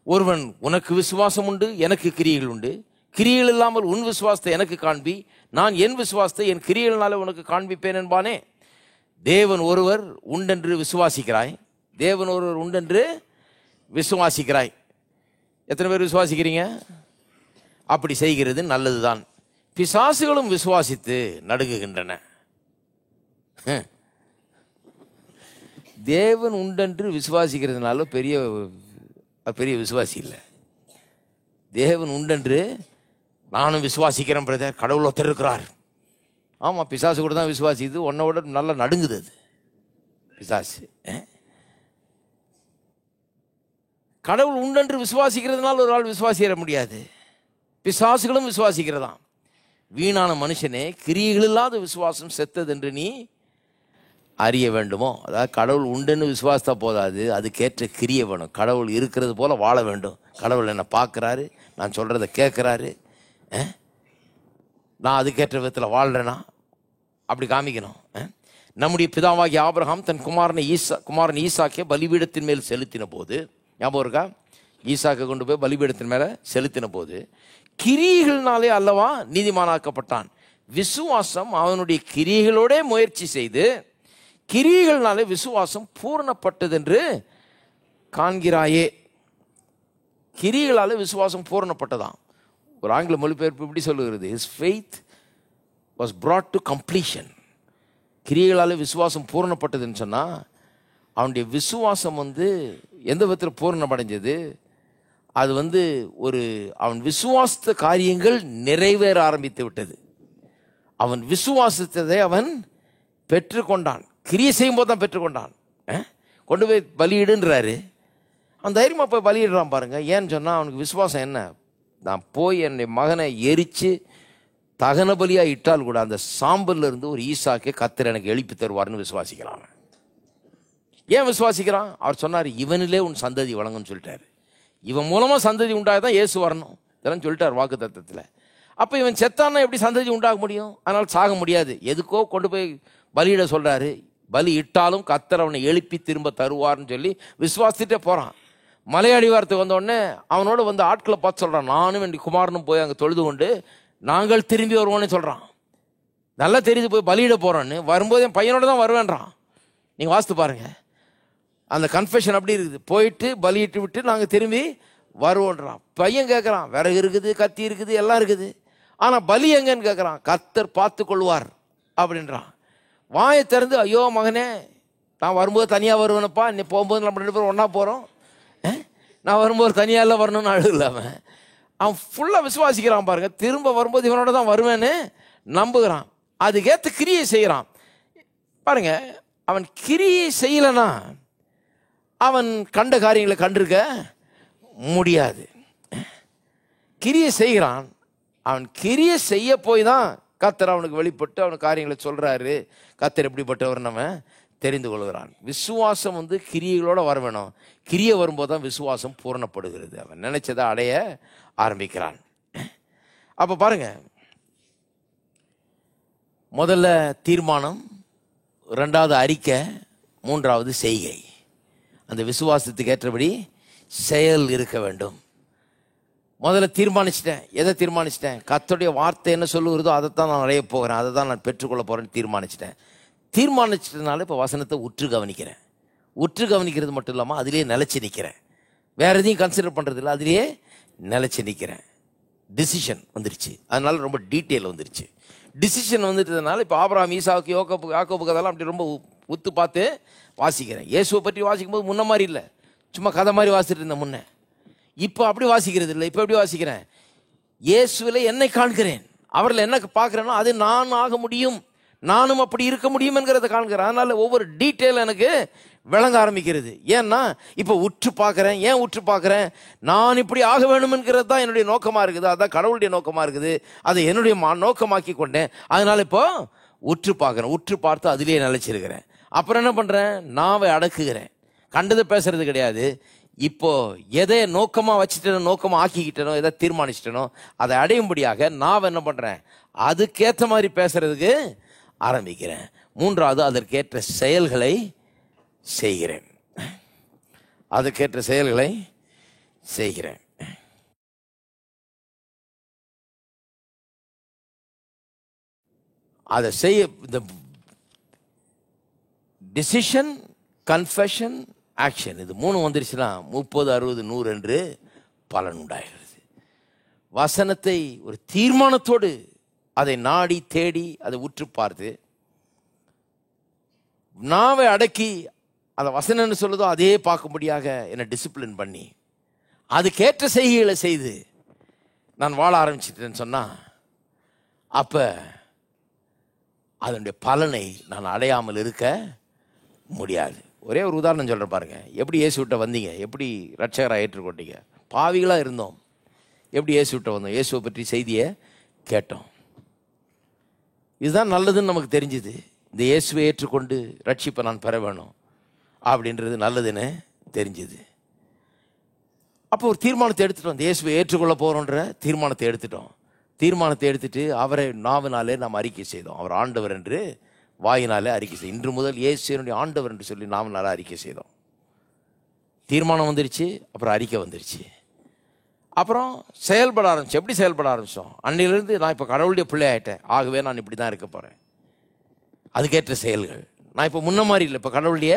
ஒருவன் உனக்கு விசுவாசம் உண்டு, எனக்கு கிரியைகள் உண்டு, கிரியைகள் இல்லாமல் உன் விசுவாசத்தை எனக்கு காண்பி, நான் என் விசுவாசத்தை என் கிரியைகளால உனக்கு காண்பிப்பேன் என்பானே. தேவன் ஒருவர் உண்டென்று விசுவாசிக்கிறாய். தேவன் ஒருவர் உண்டென்று விசுவாசிக்கிறாய். எத்தனை பேர் விசுவாசிக்கிறீங்க? அப்படி செய்கிறது நல்லதுதான். பிசாசுகளும் விசுவாசித்து நடுங்குகின்றன. தேவன் உண்டென்று விசுவாசிக்கிறதுனால பெரிய விசுவாசி இல்லை. தேவன் உண்டென்று நானும் விசுவாசிக்கிறேன் பிரதர், கடவுள் ஒருத்தர் இருக்கிறார். ஆமாம், பிசாசு கூட தான் விசுவாசிக்குது. உன்னோட நல்லா நடுங்குது அது பிசாசு. கடவுள் உண்டென்று விசுவாசிக்கிறதுனால ஒரு ஆள் விசுவாசிக்க முடியாது. பிசாசுகளும் விசுவாசிக்கிறதாம். வீணான மனுஷனே, கிரியைகள் இல்லாத விசுவாசம் செத்தது என்று நீ அறிய வேண்டுமோ. அதாவது கடவுள் உண்டுன்னு விசுவாசத்தா போதாது, அதுக்கேற்ற கிரியை வேணும். கடவுள் இருக்கிறது போல வாழ வேண்டும். கடவுள் என்னை பார்க்குறாரு, நான் சொல்கிறத கேட்குறாரு, நான் அதுக்கேற்ற விதத்தில் வாழ்கிறேனா அப்படி காமிக்கணும். நம்முடைய பிதாவாகிய ஆபிரகாம் தன் குமாரன் ஈசாக்கை பலிபீடத்தின் மேல் செலுத்தின போது, ஞாபகம் இருக்கா? ஈசாக்கை கொண்டு போய் பலிபீடத்தின் மேலே செலுத்தின போது கிரியைகள்னாலே அல்லவா நீதிமானாக்கப்பட்டான். விசுவாசம் அவனுடைய கிரியைகளோட முயற்சி செய்து கிரியைகள்னாலே விசுவாசம் பூரணப்பட்டது என்று காண்கிறாயே. கிரியைகளாலே விசுவாசம் பூரணப்பட்டதான். ஒரு ஆங்கில மொழிபெயர்ப்பு இப்படி சொல்லுகிறது, his faith was brought to completion. கிரியைகளாலே விசுவாசம் பூரணப்பட்டதுன்னு சொன்னால் அவனுடைய விசுவாசம் எந்த விதத்தில் பூரணமடைஞ்சது? அது அவன் விசுவாச காரியங்கள் நிறைவேற ஆரம்பித்து விட்டது. அவன் விசுவாசத்தை அவன் பெற்றுக்கொண்டான். கிரியை செய்யும் போது தான் பெற்றுக்கொண்டான். கொண்டு போய் பலியிடுன்றாரு. அவன் தைரியமாக போய் பலியிடுறான் பாருங்க. ஏன்னு சொன்னால் அவனுக்கு விசுவாசம் என்ன? நான் போய் என்னுடைய மகனை எரித்து தகன பலியாக இட்டால் கூட அந்த சாம்பல்ல இருந்து ஒரு ஈசாக்கை கர்த்தர் எனக்கு எழுப்பி தருவார்னு விசுவாசிக்கிறான். ஏன் விசுவாசிக்கிறான்? அவர் சொன்னார், இவனிலே உன் சந்ததி வழங்குன்னு சொல்லிட்டாரு. இவன் மூலமாக சந்ததி உண்டாக தான் இயேசு வரணும், இதெல்லாம் சொல்லிட்டார் வாக்கு தத்தத்தில். அப்போ இவன் செத்தான்னா எப்படி சந்ததி உண்டாக முடியும்? அதனால் சாக முடியாது. எதுக்கோ கொண்டு போய் பலியிட சொல்கிறாரு. பலி இட்டாலும் கர்த்தர் அவனை எழுப்பி திரும்ப தருவார்னு சொல்லி விசுவாசிட்டே போகிறான். மலையடிவாரத்துக்கு வந்தோடனே அவனோட ஆட்களை பார்த்து சொல்கிறான், நானும் என் குமாரனும் போய் அங்கே தொழுது கொண்டு நாங்கள் திரும்பி வருவோன்னு சொல்கிறான். நல்லா தெரியுது போய் பலியிட போகிறோன்னு. வரும்போது என் பையனோட தான் வருவேன்றான். நீங்கள் வாசித்து பாருங்கள், அந்த கன்ஃபெஷன் அப்படி இருக்குது. போயிட்டு பலியிட்டு விட்டு நாங்கள் திரும்பி வருவோன்றான். பையன் கேட்குறான், விறகு இருக்குது, கத்தி இருக்குது, எல்லாம் இருக்குது, ஆனால் பலி எங்கன்னு கேட்குறான். கர்த்தர் பார்த்து கொள்வார் அப்படின்றான். வாயை திறந்து, ஐயோ மகனே, நான் வரும்போது தனியாக வருவேனப்பா, நீ போகும்போது நம்ம 2 பேரும் ஒன்றா போகிறோம், நான் வரும்போது தனியாக இல்லை வரணும்னு அழகு இல்லாமல் அவன் ஃபுல்லாக விசுவாசிக்கிறான் பாருங்க. திரும்ப வரும்போது இவனோட தான் வருவேன்னு நம்புகிறான். அதுக்கேற்ற கிரியை செய்கிறான் பாருங்க. அவன் கிரியை செய்யலைன்னா அவன் கண்ட காரியங்களை கண்டிருக்க முடியாது. கிரியை செய்கிறான். அவன் கிரியை செய்ய போய் தான் கர்த்தர் அவனுக்கு வெளிப்பட்டு அவனுக்கு காரியங்களை சொல்கிறாரு. கர்த்தர் எப்படிப்பட்டவர் நம்ம தெரிந்து கொள்கிறான். விசுவாசம் கிரியைகளோட வர வேணும். கிரியை வரும்போது தான் விசுவாசம் பூரணப்படுகிறது. அவன் நினைச்சதை அடைய ஆரம்பிக்கிறான். அப்போ பாருங்க, முதல்ல தீர்மானம், ரெண்டாவது அறிக்கை, மூன்றாவது செய்கை. அந்த விசுவாசத்துக்கு ஏற்றபடி செயல் இருக்க வேண்டும். முதல்ல தீர்மானிச்சிட்டேன். எதை தீர்மானிச்சிட்டேன்? கர்த்தருடைய வார்த்தை என்ன சொல்லுகிறதோ அதைத்தான் நான் அடைய போகிறேன், அதை தான் நான் பெற்றுக்கொள்ள போகிறேன்னு தீர்மானிச்சிட்டேன். தீர்மானிச்சிட்டனால இப்போ வசனத்தை உற்று கவனிக்கிறேன். உற்று கவனிக்கிறது மட்டும் இல்லாமல் அதிலேயே நிலச்சி நிற்கிறேன். வேறு எதையும் கன்சிடர் பண்ணுறது இல்லை, அதிலேயே நிலச்சி நிற்கிறேன். டிசிஷன் வந்துருச்சு. அதனால ரொம்ப டீட்டெயில் வந்துருச்சு. டிசிஷன் வந்துட்டதுனால இப்போ ஆபிரகாம், ஈசாக்கு, யாக்கோபு கதெல்லாம் அப்படி ரொம்ப உத்து பார்த்து வாசிக்கிறேன். இயேசுவை பற்றி வாசிக்கும் போது முன்ன மாதிரி இல்லை, சும்மா கதை மாதிரி வாசிட்டு இருந்தேன் முன்ன. இப்போ அப்படி வாசிக்கிறது இல்லை. இப்போ எப்படி வாசிக்கிறேன்? இயேசுவில் என்னை காண்கிறேன், அவரில் என்ன பார்க்குறேன்னா அது நான் ஆக முடியும், நானும் அப்படி இருக்க முடியும் என்கிறத காண்கிறேன். அதனால ஒவ்வொரு டீட்டெயில் எனக்கு விளங்க ஆரம்பிக்கிறது. ஏன்னா இப்போ உற்று பார்க்குறேன். ஏன் உற்று பார்க்குறேன்? நான் இப்படி ஆக வேணும் என்கிறது தான் என்னுடைய நோக்கமாக இருக்குது. அதுதான் கடவுளுடைய நோக்கமாக இருக்குது. அதை என்னுடைய நோக்கமாக்கி கொண்டேன். அதனால இப்போ உற்று பார்க்குறேன். உற்று பார்த்து அதிலேயே நிலைச்சிருக்கிறேன். அப்புறம் என்ன பண்ணுறேன்? நாவை அடக்குகிறேன். கண்டதை பேசுறது கிடையாது. இப்போ எதை நோக்கமாக வச்சுட்டேனோ, நோக்கமாக ஆக்கிக்கிட்டனோ, எதை தீர்மானிச்சிட்டனோ அதை அடையும்படியாக நான் என்ன பண்ணுறேன்? அதுக்கேற்ற மாதிரி பேசுறதுக்கு ஆரம்பிக்கிறேன். மூன்றாவது, அதற்கேற்ற செயல்களை செய்கிறேன். அதுக்கேற்ற செயல்களை செய்கிறேன். அதை செய்ய இந்த டிசிஷன், கன்ஃபெஷன், ஆக்ஷன், இது மூணு வந்துருச்சுன்னா 30, 60, 100 என்று பலன் உண்டாகிறது. வசனத்தை ஒரு தீர்மானத்தோடு அதை நாடி தேடி அதை உற்று பார்த்து, நாவை அடக்கி அந்த வசனம் என்ன சொல்லுதோ அதே பார்க்கும்படியாக என்னை டிசிப்ளின் பண்ணி அதுக்கேற்ற செய்கைகளை செய்து நான் வாழ ஆரம்பிச்சிட்டேன்னு சொன்னால் அப்போ அதனுடைய பலனை நான் அடையாமல் இருக்க முடியாது. ஒரே ஒரு உதாரணம் சொல்கிறேன் பாருங்க. எப்படி இயேசுவிட்ட வந்தீங்க? எப்படி ரட்சகராக ஏற்றுக்கொண்டீங்க? பாவிகளாக இருந்தோம். எப்படி இயேசுவிட்ட வந்தோம்? இயேசுவை பற்றி செய்தியை கேட்டோம். இதுதான் நல்லதுன்னு நமக்கு தெரிஞ்சுது. இந்த இயேசுவை ஏற்றுக்கொண்டு ரட்சிப்பை நான் பெற வேணும் அப்படின்றது நல்லதுன்னு தெரிஞ்சுது. அப்போ ஒரு தீர்மானத்தை எடுத்துட்டோம். இந்த இயேசுவை ஏற்றுக்கொள்ள போகிறோன்ற தீர்மானத்தை எடுத்துட்டோம். தீர்மானத்தை எடுத்துட்டு அவரை நாவினாலே நாம் அறிக்கை செய்தோம். அவர் ஆண்டவர் என்று வாயினாலே அறிக்கை செய்தோம். இன்று முதல் இயேசுனுடைய ஆண்டவர் என்று சொல்லி நாவினாலே அறிக்கை செய்தோம். தீர்மானம் வந்துருச்சு, அப்புறம் அறிக்கை வந்துருச்சு, அப்புறம் செயல்பட ஆரம்பிச்சோம். எப்படி செயல்பட ஆரம்பித்தோம்? அன்னையிலேருந்து நான் இப்போ கடவுளுடைய பிள்ளை ஆகிட்டேன், ஆகவே நான் இப்படி தான் இருக்க போகிறேன். அதுக்கேற்ற செயல்கள். நான் இப்போ முன்ன மாதிரி இல்லை, இப்போ கடவுளுடைய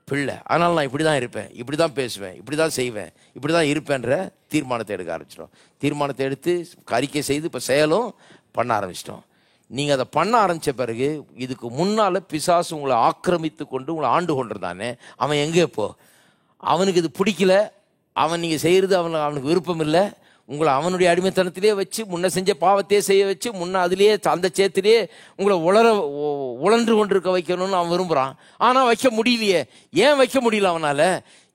பிள்ளை, அதனால் நான் இப்படி தான் இருப்பேன், இப்படி தான் பேசுவேன், இப்படி தான் செய்வேன், இப்படி தான் இருப்பேன்ற தீர்மானத்தை எடுக்க ஆரம்பிச்சிட்டோம். தீர்மானத்தை எடுத்து அறிக்கை செய்து இப்போ செயலும் பண்ண ஆரம்பிச்சிட்டோம். நீங்கள் அதை பண்ண ஆரம்பித்த பிறகு இதுக்கு முன்னால் பிசாசு உங்களை ஆக்கிரமித்து கொண்டு உங்களை ஆண்டு கொண்டிருந்தானே, அவன் எங்கே இப்போ? அவனுக்கு இது பிடிக்கல, அவன் நீங்கள் செய்கிறது அவனுக்கு விருப்பம் இல்லை. உங்களை அவனுடைய அடிமைத்தனத்திலே வச்சு முன்ன செஞ்ச பாவத்தையே செய்ய வச்சு முன்ன அதிலேயே அந்த சேத்திலே உங்களை உழன்று கொண்டிருக்க வைக்கணும்னு அவன் விரும்புகிறான். ஆனால் வைக்க முடியலையே. ஏன் வைக்க முடியல அவனால்?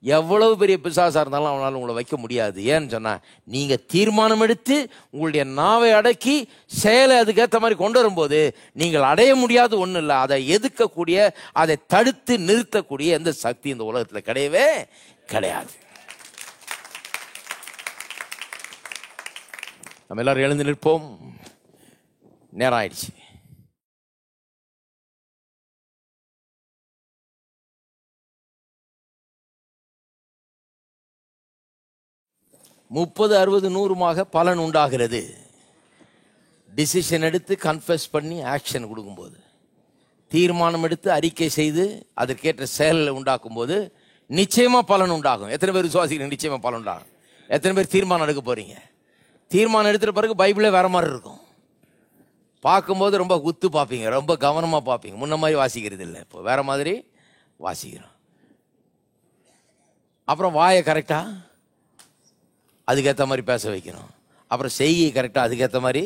எவ்வளவு பெரிய பிசாசாக இருந்தாலும் அவனால் உங்களை வைக்க முடியாது. ஏன்னு சொன்னால் நீங்கள் தீர்மானம் எடுத்து உங்களுடைய நாவை அடக்கி செயலை அதுக்கேற்ற மாதிரி கொண்டு வரும்போது நீங்கள் அடைய முடியாது ஒன்றும் இல்லை. அதை எதிர்க்கக்கூடிய, அதை தடுத்து நிறுத்தக்கூடிய எந்த சக்தி இந்த உலகத்தில் கிடையவே கிடையாது. நம்ம எல்லாரும் எழுந்து நிற்போம். நேரம் ஆயிடுச்சு. முப்பது 60 100 பலன் உண்டாகிறது. டிசிஷன் எடுத்து கன்ஃபெஸ் பண்ணி ஆக்ஷன் கொடுக்கும்போது, தீர்மானம் எடுத்து அறிக்கை செய்து அதற்கேற்ற செயலை உண்டாக்கும் போது நிச்சயமா பலன் உண்டாகும். எத்தனை பேர் விசுவாசிக்கிறீங்க? நிச்சயமா பலன் உண்டாகும். எத்தனை பேர் தீர்மானம் எடுக்க போறீங்க? தீர்மானம் எடுத்துகிற பிறகு பைபிளே வேற மாதிரி இருக்கும். பார்க்கும்போது ரொம்ப குத்து பார்ப்பீங்க, ரொம்ப கவனமாக பார்ப்பீங்க. முன்ன மாதிரி வாசிக்கிறது இல்லை, இப்போ வேற மாதிரி வாசிக்கிறோம். அப்புறம் வாயை கரெக்டாக அதுக்கேற்ற மாதிரி பேச வைக்கணும். அப்புறம் செய்கை கரெக்டாக அதுக்கேற்ற மாதிரி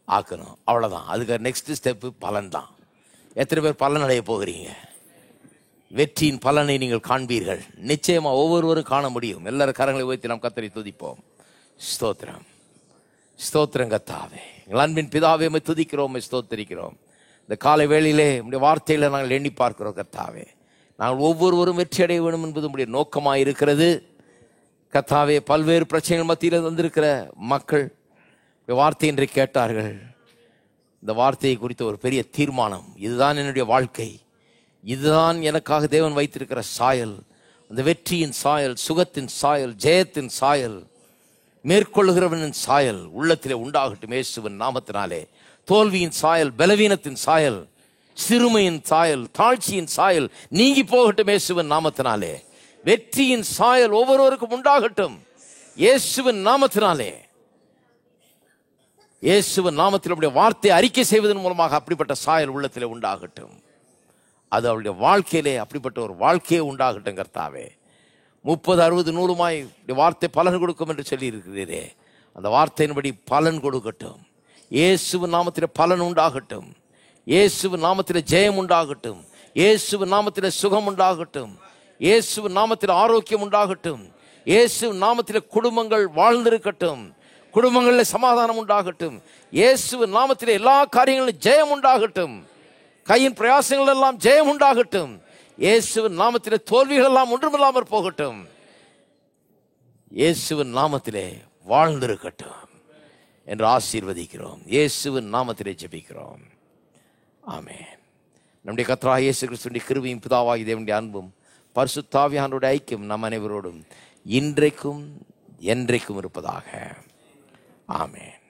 ஆக்கணும். அவ்வளோதான். அதுக்கு நெக்ஸ்ட் ஸ்டெப்பு பலன் தான். எத்தனை பேர் பலன் அடைய போகிறீங்க? வெற்றியின் பலனை நீங்கள் காண்பீர்கள். நிச்சயமாக ஒவ்வொருவரும் காண முடியும். எல்லாரும் கரங்களை உயர்த்தி நாம் கர்த்தரை துதிப்போம். ஸ்தோத்திரம், ஸ்தோத்திரம் கர்த்தாவே. எங்கள் அன்பின் பிதாவே, உம்மை துதிக்கிறோம், உம்மை ஸ்தோத்திரிக்கிறோம். இந்த காலை வேளையிலே உம்முடைய வார்த்தையில் நாங்கள் எண்ணி பார்க்கிறோம் கர்த்தாவே. நாங்கள் ஒவ்வொருவரும் வெற்றி அடைய வேண்டும் என்பது உம்முடைய நோக்கமாக இருக்கிறது கர்த்தாவே. பல்வேறு பிரச்சனைகள் மத்தியில் வந்திருக்கிற மக்கள் வார்த்தை இன்றை கேட்டார்கள். இந்த வார்த்தையை குறித்த ஒரு பெரிய தீர்மானம். இதுதான் என்னுடைய வாழ்க்கை, இதுதான் எனக்காக தேவன் வைத்திருக்கிற சாயல். அந்த வெற்றியின் சாயல், சுகத்தின் சாயல், ஜெயத்தின் சாயல், மேற்கொள்ளுகிறவனின் சாயல் உள்ளத்திலே உண்டாகட்டும் இயேசுவின் நாமத்தினாலே. தோல்வியின் சாயல், பலவீனத்தின் சாயல், சிறுமையின் சாயல், தாழ்ச்சியின் சாயல் நீங்கி போகட்டும் இயேசுவின் நாமத்தினாலே. வெற்றியின் சாயல் ஒவ்வொருவருக்கும் உண்டாகட்டும் இயேசுவின் நாமத்தினாலே. இயேசுவின் நாமத்தில் அவருடைய வார்த்தை அறிக்கை செய்வதன் மூலமாக அப்படிப்பட்ட சாயல் உள்ளத்திலே உண்டாகட்டும். அது அவருடைய வாழ்க்கையிலே அப்படிப்பட்ட ஒரு வாழ்க்கையே உண்டாகட்டும் கர்த்தாவே. 30, 60, 100 வார்த்தை பலன் கொடுக்கும் என்று சொல்லி இருக்கிறீரே, அந்த வார்த்தையின்படி பலன் கொடுக்கட்டும் இயேசுவின் நாமத்திலே. பலன் உண்டாகட்டும் இயேசுவின் நாமத்திலே. ஜெயம் உண்டாகட்டும் இயேசுவின் நாமத்திலே. சுகம் உண்டாகட்டும் இயேசுவின் நாமத்திலே. ஆரோக்கியம் உண்டாகட்டும் இயேசுவின் நாமத்திலே. குடும்பங்கள் வாழ்ந்திருக்கட்டும், குடும்பங்களில் சமாதானம் உண்டாகட்டும் இயேசுவின் நாமத்திலே. எல்லா காரியங்களிலும் ஜெயம் உண்டாகட்டும், கையின் பிரயாசங்கள் எல்லாம் ஜெயம் உண்டாகட்டும் இயேசுவின் நாமத்திலே. தோல்விகள் எல்லாம் ஒன்றுமில்லாமற் போகட்டும் இயேசுவின் நாமத்திலே. வாழ்ந்திருக்கட்டும் என்று ஆசீர்வதிக்கிறோம். இயேசுவின் நாமத்திலே ஜெபிக்கிறோம். ஆமென். நம்முடைய கர்த்தராகிய இயேசு கிறிஸ்துவின் கிருபையும் பிதாவாகிய தேவனுடைய அன்பும் பரிசுத்த ஆவியானவருடைய ஐக்கியம் நம் அனைவரோடும் இன்றைக்கும் என்றைக்கும் இருப்பதாக. ஆமென்.